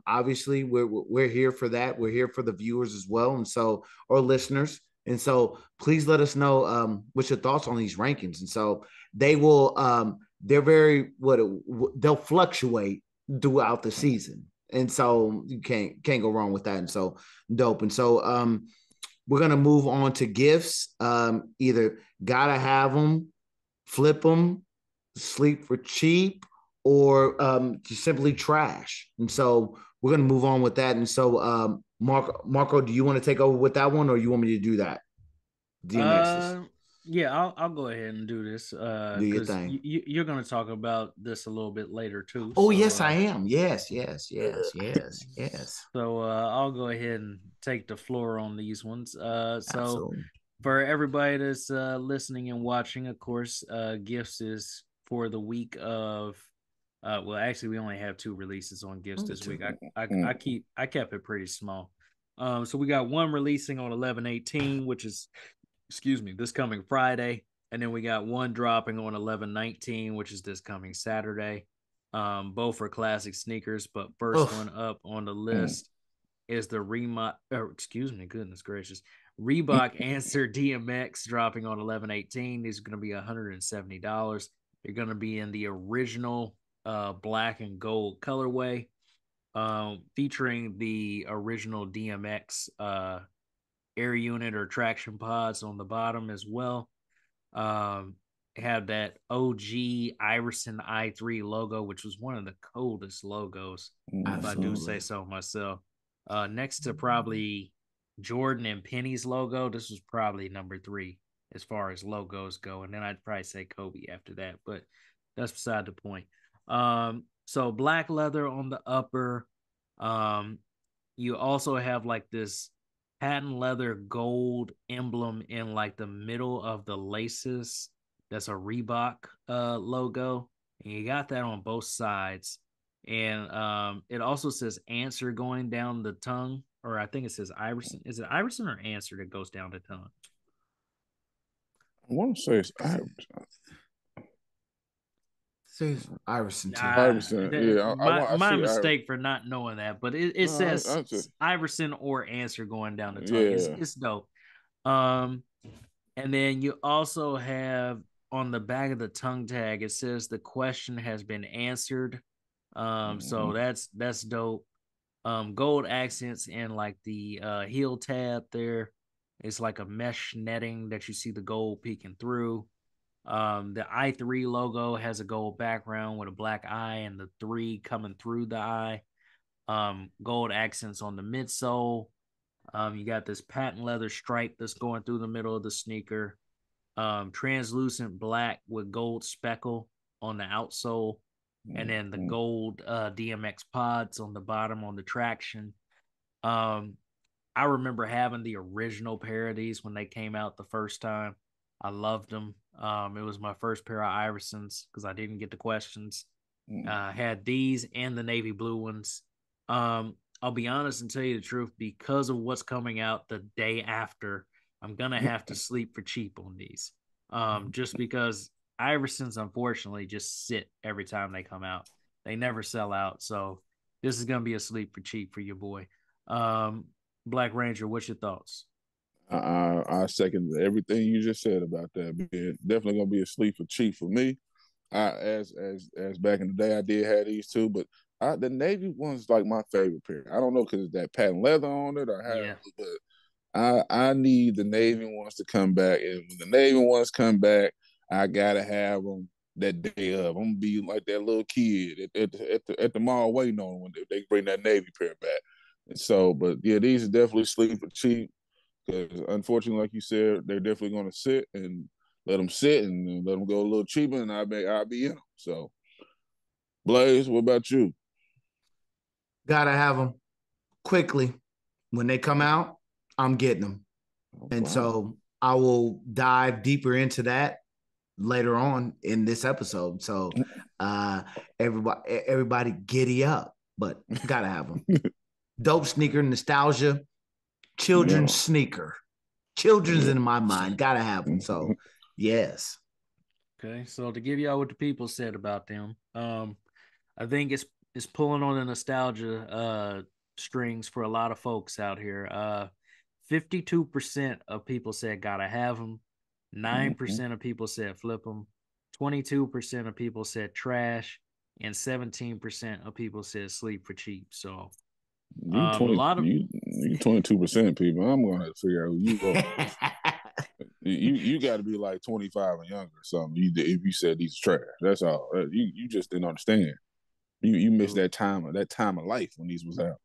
Obviously we're here for that. We're here for the viewers as well. And so, or listeners. And so please let us know what's your thoughts on these rankings. And so they will, they'll fluctuate throughout the season. And so you can't go wrong with that. And so dope. And so we're going to move on to gifts. Either gotta have them, flip them, sleep for cheap, or just simply trash. And so we're going to move on with that. And so Marco, do you want to take over with that one, or you want me to do that? DMXs. Yeah, I'll go ahead and do this Do your because thing. you're going to talk about this a little bit later too. Oh, So yes, I am. Yes. I'll go ahead and take the floor on these ones. So Absolutely. for everybody that's listening and watching, of course, gifts is for the week of. Well, actually, we only have 2 releases on gifts Only this 2. week. I kept it pretty small. So we got one releasing on 11/18, which is, excuse me, this coming Friday, and then we got one dropping on 11/19, which is this coming Saturday. Both are classic sneakers, but first one up on the list is the goodness gracious, Reebok Answer DMX dropping on 11/18. These are going to be $170. They're going to be in the original black and gold colorway, featuring the original DMX air unit or traction pods on the bottom as well. Have that OG Iverson i3 logo, which was one of the coldest logos, if I do say so myself. Next to probably Jordan and Penny's logo, this was probably number 3 as far as logos go, and then I'd probably say Kobe after that, but that's beside the point. So black leather on the upper. You also have like this patent leather gold emblem in like the middle of the laces. That's a Reebok logo, and you got that on both sides. And it also says answer going down the tongue, or I think it says Iverson. Is it Iverson or answer that goes down the tongue? I want to say it's Iverson. Says Iverson too. Iverson, yeah. My mistake for not knowing that, but it says just, Iverson or answer going down the tongue. Yeah. It's dope. And then you also have on the back of the tongue tag, it says the question has been answered. So that's dope. Gold accents and like the heel tab there. It's like a mesh netting that you see the gold peeking through. The i3 logo has a gold background with a black eye and the 3 coming through the eye. Gold accents on the midsole. You got this patent leather stripe that's going through the middle of the sneaker. Translucent black with gold speckle on the outsole. And then the gold DMX pods on the bottom on the traction. I remember having the original pair of these when they came out the first time. I loved them. It was my first pair of Iversons because I didn't get the questions. Had these and the navy blue ones. I'll be honest and tell you the truth, because of what's coming out the day after, I'm gonna have to sleep for cheap on these. Just because Iversons unfortunately just sit every time they come out. They never sell out. So this is gonna be a sleep for cheap for your boy. Black Ranger, what's your thoughts? I second everything you just said about that. Being definitely gonna be a sleep for cheap for me. As back in the day, I did have these too, but the navy one's like my favorite pair. I don't know because it's that patent leather on it or how, but I need the navy ones to come back, and when the navy ones come back, I gotta have them that day of. I'm gonna be like that little kid at the mall waiting on when they bring that navy pair back. And so, but yeah, these are definitely sleep for cheap. Because unfortunately, like you said, they're definitely going to sit and let them sit and let them go a little cheaper, and I'll be in them. So, Blaze, what about you? Gotta have them quickly. When they come out, I'm getting them. And so I will dive deeper into that later on in this episode. So everybody giddy up, but gotta have them. Dope sneaker, nostalgia, children's sneaker. Children's in my mind, gotta have them. So yes. Okay, so to give y'all what the people said about them, I think it's pulling on the nostalgia strings for a lot of folks out here. 52% of people said gotta have them. 9% of people said flip them. 22% of people said trash, and 17% of people said sleep for cheap. So a lot of you 22% people. I'm gonna have to figure out who you are. you got to be like 25 and younger or something. If you said these trash, that's all. You just didn't understand. You missed that time of life when these was out.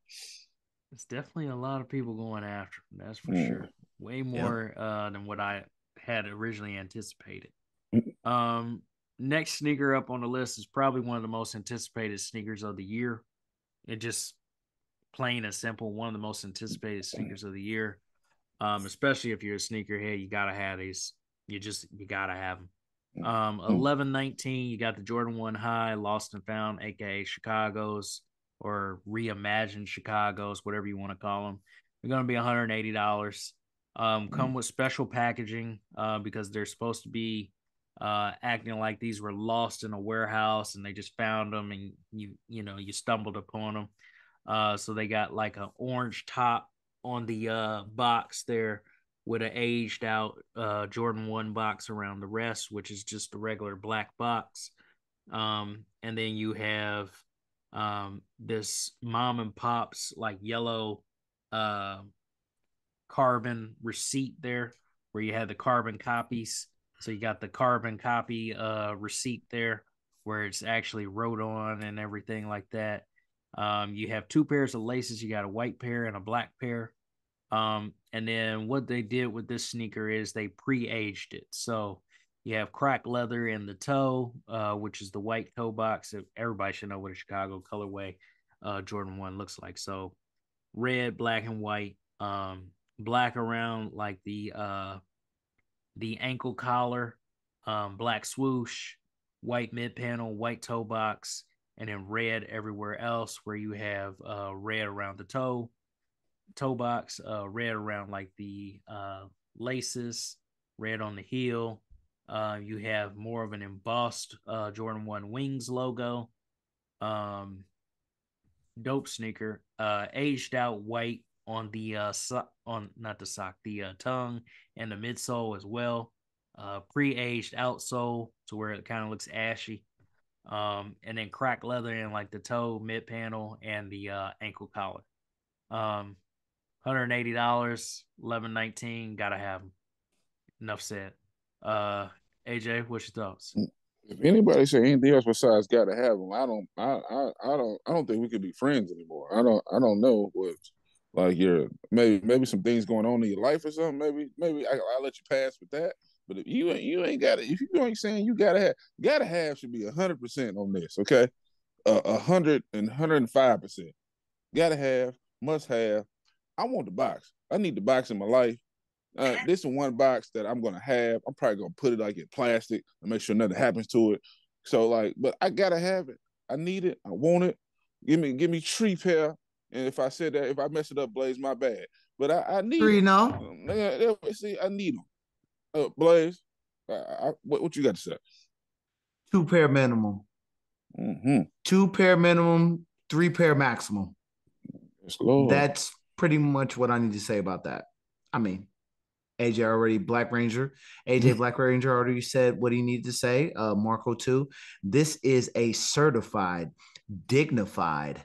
It's definitely a lot of people going after them, that's for sure. way more than what I had originally anticipated. Mm-hmm. Next sneaker up on the list is probably one of the most anticipated sneakers of the year. It just plain and simple, one of the most anticipated sneakers of the year. Especially if you're a sneakerhead, you gotta have these. You gotta have them. 11-19, you got the Jordan 1 High, Lost and Found, aka Chicago's or reimagined Chicago's, whatever you want to call them. They're gonna be $180. Come with special packaging because they're supposed to be acting like these were lost in a warehouse and they just found them and you stumbled upon them. So they got like an orange top on the box there with an aged out Jordan 1 box around the rest, which is just a regular black box. And then you have this mom and pop's like yellow carbon receipt there where you had the carbon copies. So you got the carbon copy receipt there where it's actually wrote on and everything like that. You have two pairs of laces. You got a white pair and a black pair. And then what they did with this sneaker is they pre-aged it. So you have cracked leather in the toe, which is the white toe box. Everybody should know what a Chicago colorway Jordan 1 looks like. So red, black, and white. Black around like the ankle collar, black swoosh, white mid panel, white toe box, and then red everywhere else where you have red around the toe box, red around like the laces, red on the heel. You have more of an embossed Jordan 1 Wings logo. Dope sneaker. Aged out white on the on not the sock, the tongue and the midsole as well. Pre-aged outsole to where it kind of looks ashy. And then cracked leather in like the toe, mid panel, and the ankle collar. $180, 11-19, gotta have them. Enough said. AJ, what's your thoughts? If anybody say anything else besides gotta have them, I don't think we could be friends anymore. I don't know what like your maybe some things going on in your life or something. Maybe I'll let you pass with that. But if you ain't got it, if you ain't saying you gotta have should be 100% on this, okay? 105%. Gotta have, must have. I want the box. I need the box in my life. This is one box that I'm gonna have. I'm probably gonna put it like in plastic and make sure nothing happens to it. So like, but I gotta have it. I need it. I want it. Give me tree pair. And if I said that, if I mess it up, Blaze, my bad. But I need Three, them. no. See, I need them. Blaze, what you got to say? 2 pair minimum. Mm-hmm. 2 pair minimum, 3 pair maximum. Yes, Lord. That's pretty much what I need to say about that. I mean, AJ already Black Ranger. AJ Black Ranger already said what he needed to say. Marco too. This is a certified, dignified,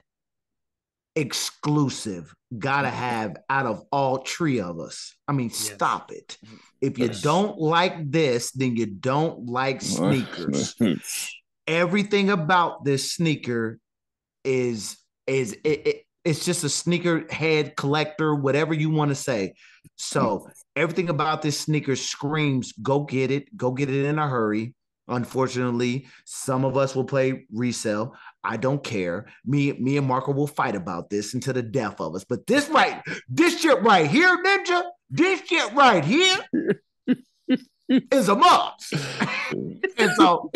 exclusive. Gotta have out of all 3 of us. I mean, Yes. stop it. If you don't like this, then you don't like sneakers. Everything about this sneaker is it's just a sneaker head collector, whatever you want to say. So everything about this sneaker screams, go get it in a hurry. Unfortunately, some of us will play resale. I don't care. Me and Marco will fight about this until the death of us. But this shit right here, Ninja, this shit right here is a must. And so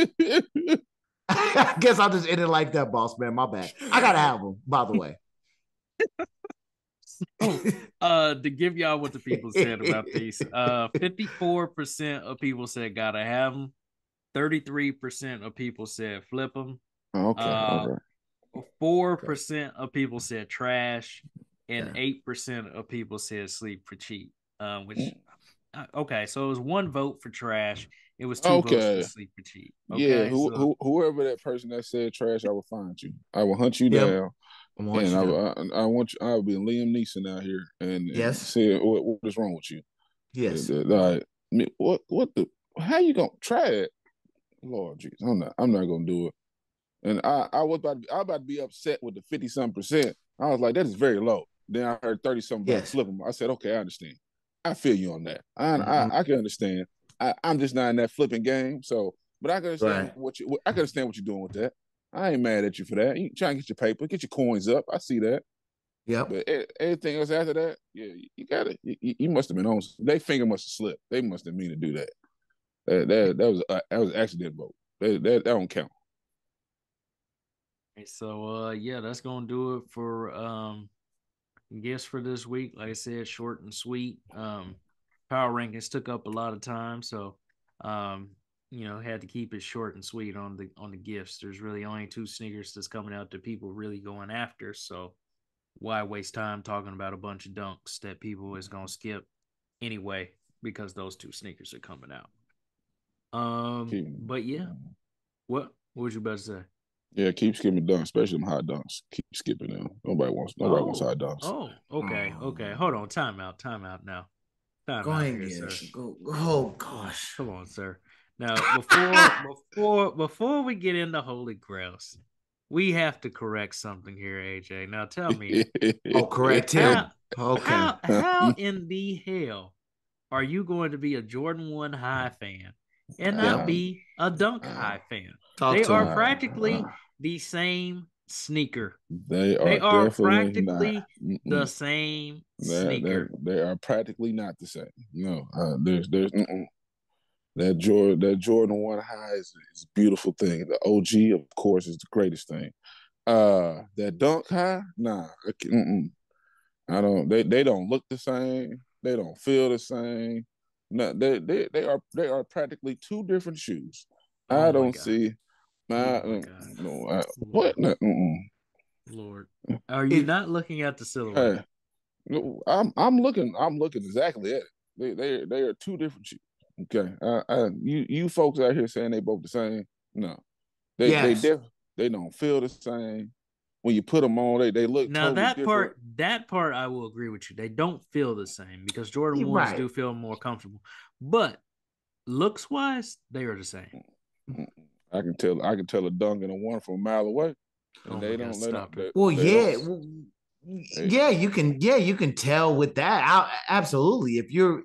I guess I'll just end it like that, boss man. My bad. I gotta have them, by the way. To give y'all what the people said about these, 54% of people said gotta have them. 33% of people said flip them. Okay. All right. 4% of people said trash, and 8% of people said sleep for cheap. Okay, so it was 1 vote for trash. It was 2 votes for sleep for cheap. Okay, yeah. Whoever that person that said trash, I will find you. I will hunt you down. And I want you. I will be Liam Neeson out here and say what is wrong with you. Yes. Like what the? How you gonna try it? Lord Jesus, I'm not gonna do it. And I was about to be upset with the 50-something%. I was like, that is very low. Then I heard 30-something flip them. I said, okay, I understand. I feel you on that. I can understand. I'm just not in that flipping game. So, but I can understand I can understand what you're doing with that. I ain't mad at you for that. You trying to get your paper, get your coins up. I see that. Yep. But anything else after that, yeah, you got it. You must have been on. They finger must have slipped. They must have mean to do that. That was an accident vote. That don't count. So yeah, that's gonna do it for gifts for this week. Like I said, short and sweet. Power rankings took up a lot of time, so had to keep it short and sweet on the gifts. There's really only 2 sneakers that's coming out that people really going after. So why waste time talking about a bunch of dunks that people is gonna skip anyway because those 2 sneakers are coming out. But yeah, what was you about to say? Yeah, keep skipping dunks, especially them hot dunks. Keep skipping them. Nobody wants hot dunks. Oh, okay. Hold on. Time out now. Go Out ahead, here, sir. Oh gosh. Come on, sir. Now, before we get into Holy Grails, we have to correct something here, AJ. Now, tell me. Correct him. Okay. How in the hell are you going to be a Jordan 1 High fan and not be a Dunk High fan? They are practically the same sneaker. They are practically the same sneaker. They are practically not the same. No, there's that Jordan 1 High is a beautiful thing. The OG, of course, is the greatest thing. That Dunk High, nah, I don't. They don't look the same. They don't feel the same. No, they are practically 2 different shoes. I don't see. What? No, Lord, are you not looking at the silhouette? I'm looking exactly at it. They are 2 different shoes. Okay, you folks out here saying they both the same. No, they don't feel the same. When you put them on, they look now totally different. That part I will agree with you. They don't feel the same because Jordan 1s do feel more comfortable, but looks wise, they are the same. I can tell a dunk and a 1 from a mile away. And they don't stop it. Well, yeah. You can tell with that. Absolutely. If you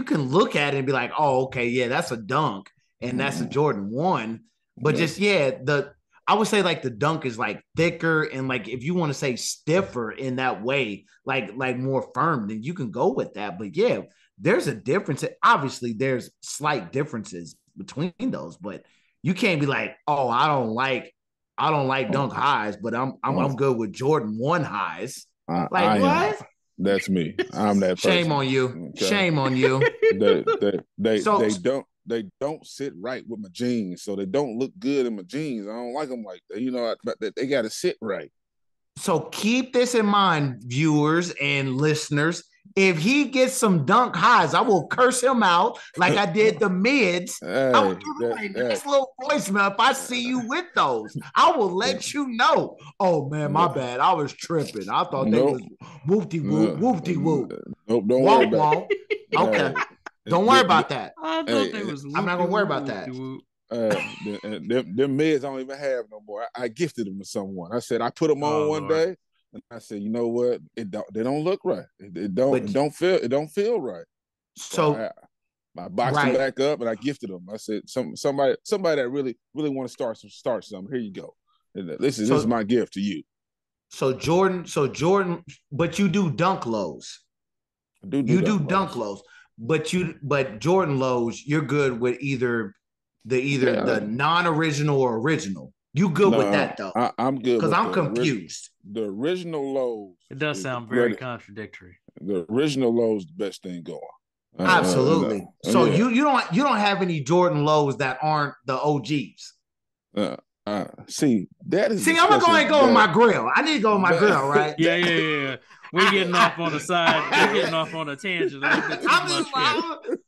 can look at it and be like, oh, okay, yeah, that's a dunk and that's a Jordan 1. But I would say like the dunk is like thicker and like if you want to say stiffer in that way, like more firm, then you can go with that. But yeah, there's a difference. Obviously, there's slight differences between those, but you can't be like, oh, I don't like dunk highs, but I'm good with Jordan 1 highs. What? That's me. I'm that person. Shame on you. Okay. Shame on you. They don't sit right with my jeans, so they don't look good in my jeans. I don't like them like that. They got to sit right. So keep this in mind, viewers and listeners. If he gets some dunk highs, I will curse him out like I did the mids. I will give him a nice little voicemail if I see you with those. I will let you know. Oh, man, my bad. I was tripping. I thought they was whoop-de-whoop, whoop-de-whoop. Nope, don't worry about it. Okay. Don't worry about that. I thought they was I'm not going to worry about that. Them mids I don't even have no more. I gifted them to someone. I said I put them on one day. And I said, you know what? They don't look right. It don't feel right. So I boxed them back up and I gifted them. I said, somebody that really want to start something. Here you go. This is my gift to you. So Jordan, but you do dunk lows. You do dunk lows, but Jordan lows, you're good with either the non-original or original. You good with that though? I'm good because I'm confused. The original lows. It does sound very contradictory. The original lows, is the best thing going. Absolutely. So you don't have any Jordan lows that aren't the OGs. See, that is. See, I'm gonna go ahead and go with my grill. I need to go with my grill, right? Yeah. We're getting off on the side. We're getting off on a tangent. I'm just trying to,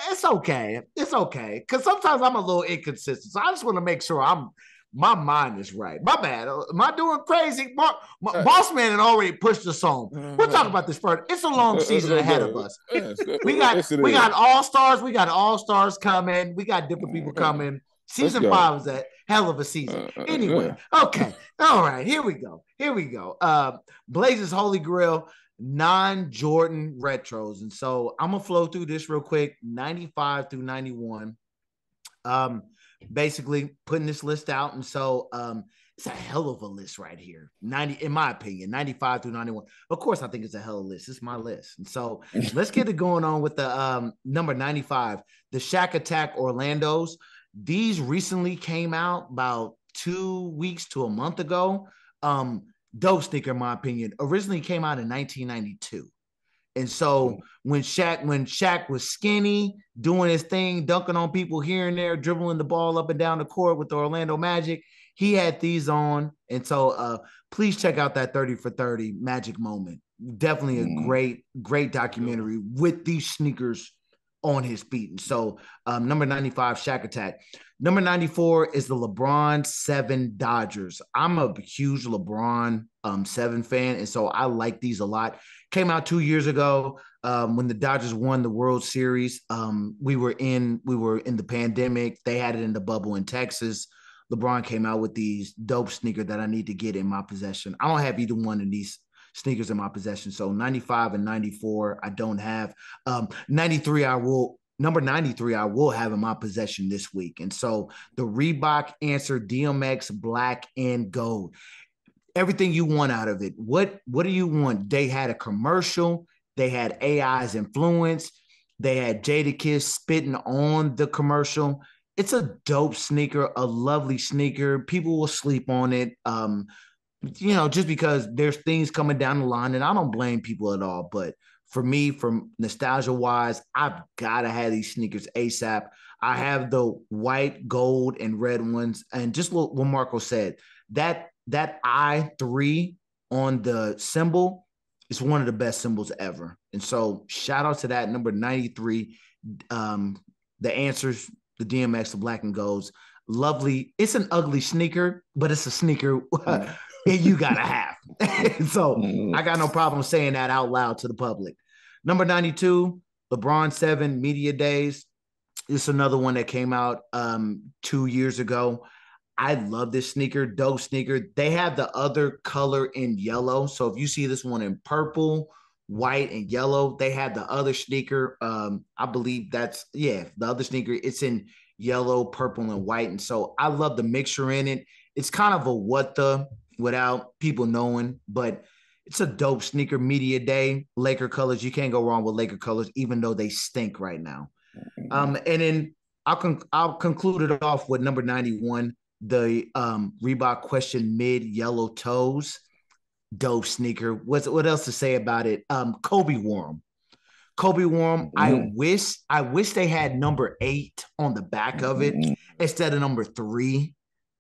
it's okay. It's okay. Because sometimes I'm a little inconsistent. So I just want to make sure my mind is right. My bad. Am I doing crazy? Boss man had already pushed us on. We'll talk about this first. It's a long season ahead of us. We got all-stars. We got all-stars coming. We got different people coming. Season 5 is a hell of a season. Anyway, okay. All right. Here we go. Blazers Holy Grail. non-Jordan retros. And so I'm gonna flow through this real quick, 95 through 91. Basically putting this list out. And so it's a hell of a list right here. 90, in my opinion, 95 through 91. Of course, I think it's a hell of a list. It's my list. And so let's get it going on with the number 95, the Shack Attack Orlandos. These recently came out about 2 weeks to a month ago. Dope sneaker, in my opinion. Originally came out in 1992. And so when Shaq was skinny, doing his thing, dunking on people here and there, dribbling the ball up and down the court with the Orlando Magic, he had these on. And so please check out that 30 for 30 Magic moment. Definitely a great documentary with these sneakers on his feet. And so number 95, Shaq Attack. Number 94 is the LeBron 7 Dodgers. I'm a huge LeBron 7 fan, and so I like these a lot. Came out 2 years ago when the Dodgers won the World Series. We were in the pandemic. They had it in the bubble in Texas. LeBron came out with these dope sneakers that I need to get in my possession. I don't have either one of these sneakers in my possession. So 95 and 94, I don't have. 93, Number 93, I will have in my possession this week. And so the Reebok Answer DMX Black and Gold. Everything you want out of it. What do you want? They had a commercial. They had AI's influence. They had Jadakiss spitting on the commercial. It's a dope sneaker, a lovely sneaker. People will sleep on it. Just because there's things coming down the line, and I don't blame people at all. But for me, from nostalgia wise, I've got to have these sneakers ASAP. I have the white, gold, and red ones. And just what Marco said, that I3 on the symbol is one of the best symbols ever. And so shout out to that number 93. The Answers, the DMX, the Black and Golds. Lovely. It's an ugly sneaker, but it's a sneaker you gotta have. So I got no problem saying that out loud to the public. Number 92, LeBron 7 Media Days. It's another one that came out 2 years ago. I love this sneaker, dope sneaker. They have the other color in yellow. So if you see this one in purple, white, and yellow, they have the other sneaker. I believe the other sneaker. It's in yellow, purple, and white. And so I love the mixture in it. It's kind of a without people knowing, but it's a dope sneaker. Media Day, Laker colors. You can't go wrong with Laker colors, even though they stink right now. And then I'll conclude it off with number 91, the Reebok Question Mid Yellow Toes. Dope sneaker. What else to say about it? Kobe wore them. I wish they had number 8 on the back of it instead of number 3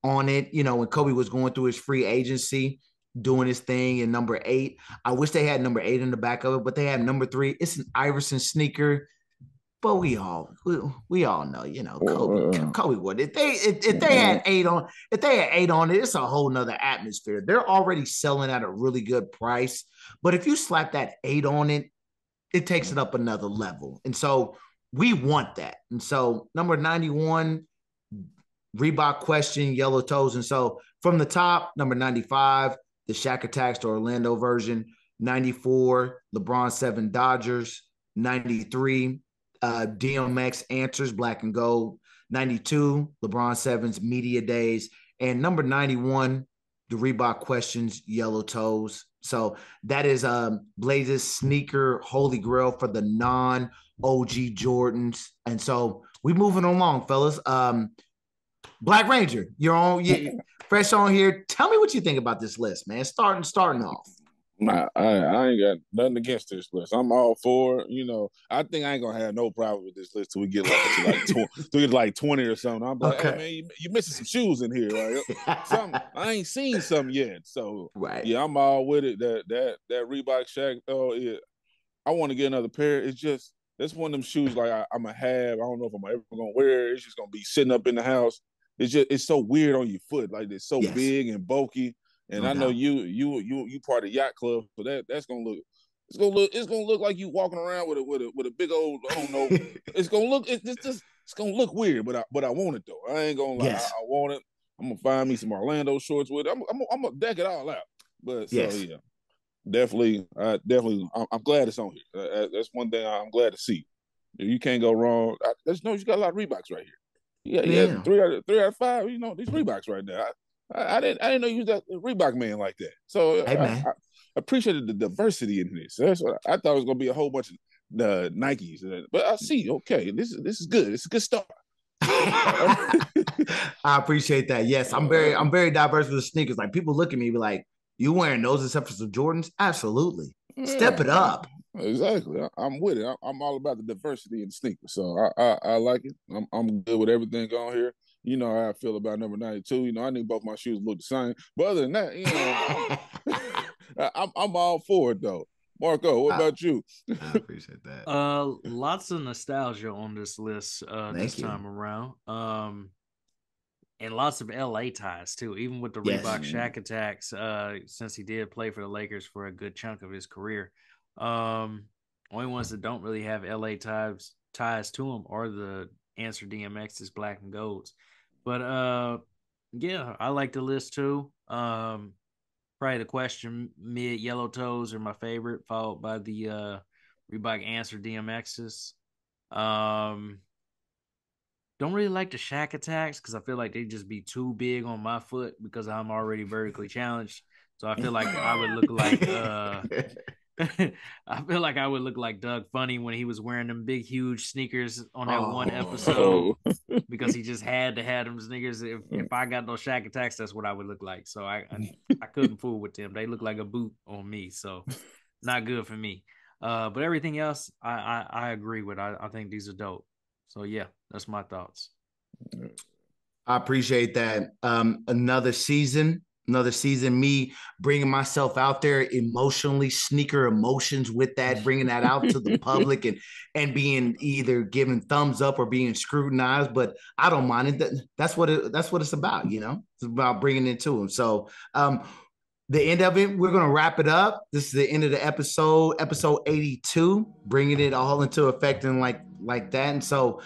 on it. When Kobe was going through his free agency, doing his thing in number 8. I wish they had number 8 in the back of it, but they have number 3. It's an Iverson sneaker. But we all know, Kobe would. If they had 8 on, it, it's a whole nother atmosphere. They're already selling at a really good price. But if you slap that 8 on it, it takes it up another level. And so we want that. And so number 91, Reebok Question, Yellow Toes. And so from the top, number 95, the Shaq Attacks to Orlando version. 94, LeBron 7 Dodgers. 93, DMX Answers, Black and Gold. 92, LeBron 7's Media Days. And number 91, the Reebok Questions, Yellow Toes. So that is Blaze's sneaker holy grail for the non-OG Jordans. And so we moving along, fellas. Black Ranger, you're on, fresh on here. Tell me what you think about this list, man. Starting off. I ain't got nothing against this list. I'm all for it. I think I ain't gonna have no problem with this list till we get like 20 or something. I'm like, okay. Hey man, you missing some shoes in here, right? Something I ain't seen some yet. So right. Yeah, I'm all with it. That Reebok Shaq, I want to get another pair. It's just that's one of them shoes like I'm gonna have. I don't know if I'm ever gonna wear it. It's just gonna be sitting up in the house. It's so weird on your foot. Like it's so big and bulky. And I know you part of yacht club, so that's gonna look like you walking around with a big old, I don't know. it's gonna look weird, but I want it though. I ain't gonna lie. I want it. I'm gonna find me some Orlando shorts with it. I'm gonna deck it all out. But so yeah. Definitely, I'm glad it's on here. That's one thing I'm glad to see. If you can't go wrong, there's no. You got a lot of Reeboks right here. Yeah, Man. three out of five. You know, these Reeboks right there. I didn't know you was that Reebok man like that. So Hey, man. I appreciated the diversity in this. That's what I thought it was gonna be a whole bunch of the Nikes, but I see. Okay, this is good. It's a good start. I appreciate that. Yes, I'm very diverse with the sneakers. Like people look at me be like, "You wearing those except for some Jordans?" Absolutely. Step it up. Exactly. I'm with it. I'm all about the diversity in sneakers. So I like it. I'm good with everything on here. You know how I feel about number 92. You know, I need both my shoes look the same. But other than that, you know, I'm all for it though. Marco, what about you? I appreciate that. Lots of nostalgia on this list this time around. And lots of LA ties too, even with the Reebok Shaq attacks, since he did play for the Lakers for a good chunk of his career. Only ones that don't really have LA ties to him are the Answer DMX's Black and Golds. But yeah, I like the list too. Probably the Question Mid Yellow Toes are my favorite, followed by the Reebok Answer DMX's. Don't really like the Shaq attacks because I feel like they just be too big on my foot because I'm already vertically challenged. So I feel like I would look like I feel like I would look like Doug Funny when he was wearing them big huge sneakers on that one episode because he just had to have them sneakers. If I got those Shaq attacks, that's what I would look like. So I couldn't fool with them. They look like a boot on me. So not good for me. But everything else I agree with. I think these are dope. So yeah, that's my thoughts. I appreciate that. Another season, me bringing myself out there emotionally, sneaker emotions with that, bringing that out to the public and being either given thumbs up or being scrutinized, but I don't mind it. That's what it's about. You know, it's about bringing it to them. So, the end of it, we're going to wrap it up. This is the end of the episode 82, bringing it all into effect and like that. And so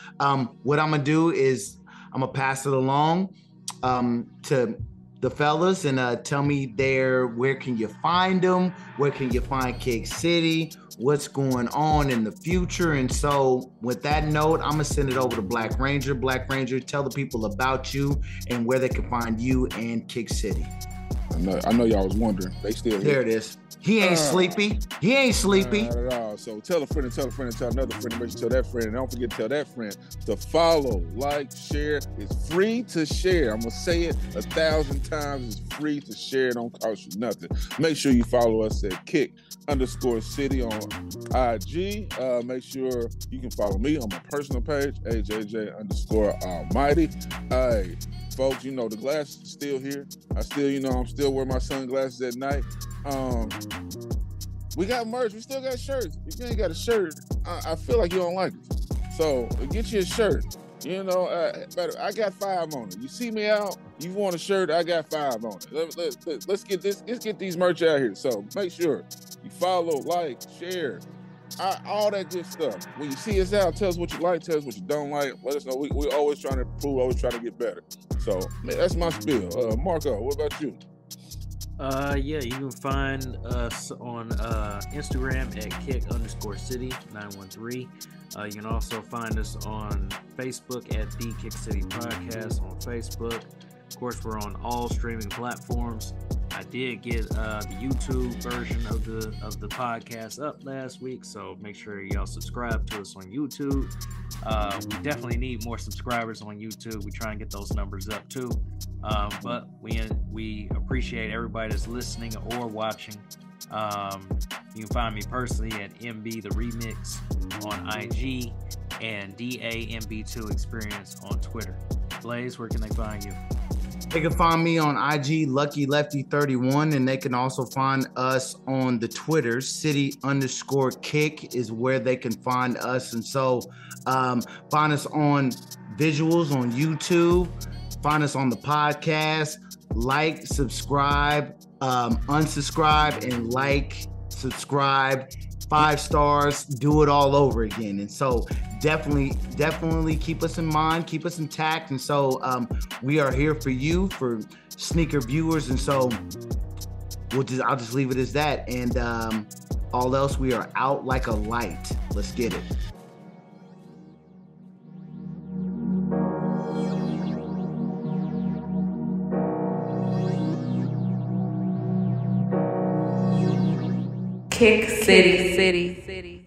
what I'm going to do is I'm going to pass it along to the fellas and tell me where can you find them? Where can you find Kick City? What's going on in the future? And so with that note, I'm going to send it over to Black Ranger. Black Ranger, tell the people about you and where they can find you and Kick City. I know y'all was wondering. They still here. There it is. He ain't sleepy. He ain't sleepy. Not at all. So tell a friend and tell a friend and tell another friend. Make sure you tell that friend. And don't forget to tell that friend to follow, like, share. It's free to share. I'm going to say it 1,000 times. It's free to share. It don't cost you nothing. Make sure you follow us at Kick_City on IG. Make sure you can follow me on my personal page, AJJ_Almighty. Hey, folks, you know, the glass is still here. I'm still wearing my sunglasses at night. We got merch. We still got shirts. If you ain't got a shirt, I feel like you don't like it. So get you a shirt. You know, I got 5 on it. You see me out, you want a shirt, I got 5 on it. Let's get these merch out here. So make sure you follow, like, share, all that good stuff. When you see us out, tell us what you like, tell us what you don't like. Let us know. We're always trying to improve, always trying to get better. So man, that's my spiel. Marco, what about you? Yeah, you can find us on Instagram at Kick_City 913. You can also find us on Facebook at The Kick City Podcast on Facebook. Of course, we're on all streaming platforms. I did get the YouTube version of the podcast up last week, so make sure y'all subscribe to us on YouTube. We definitely need more subscribers on YouTube. We try and get those numbers up too. But we appreciate everybody that's listening or watching. You can find me personally at MB The Remix on IG and DAMB2 Experience on Twitter. Blaze, where can they find you? They can find me on IG, Lucky Lefty 31, and they can also find us on the Twitter. City_Kick is where they can find us. And so find us on visuals on YouTube, find us on the podcast, like, subscribe, unsubscribe, and like, subscribe, 5 stars, do it all over again. And so definitely keep us in mind, keep us intact. And so we are here for you, for sneaker viewers. And so I'll just leave it as that. And all else, we are out like a light. Let's get it. Kick City.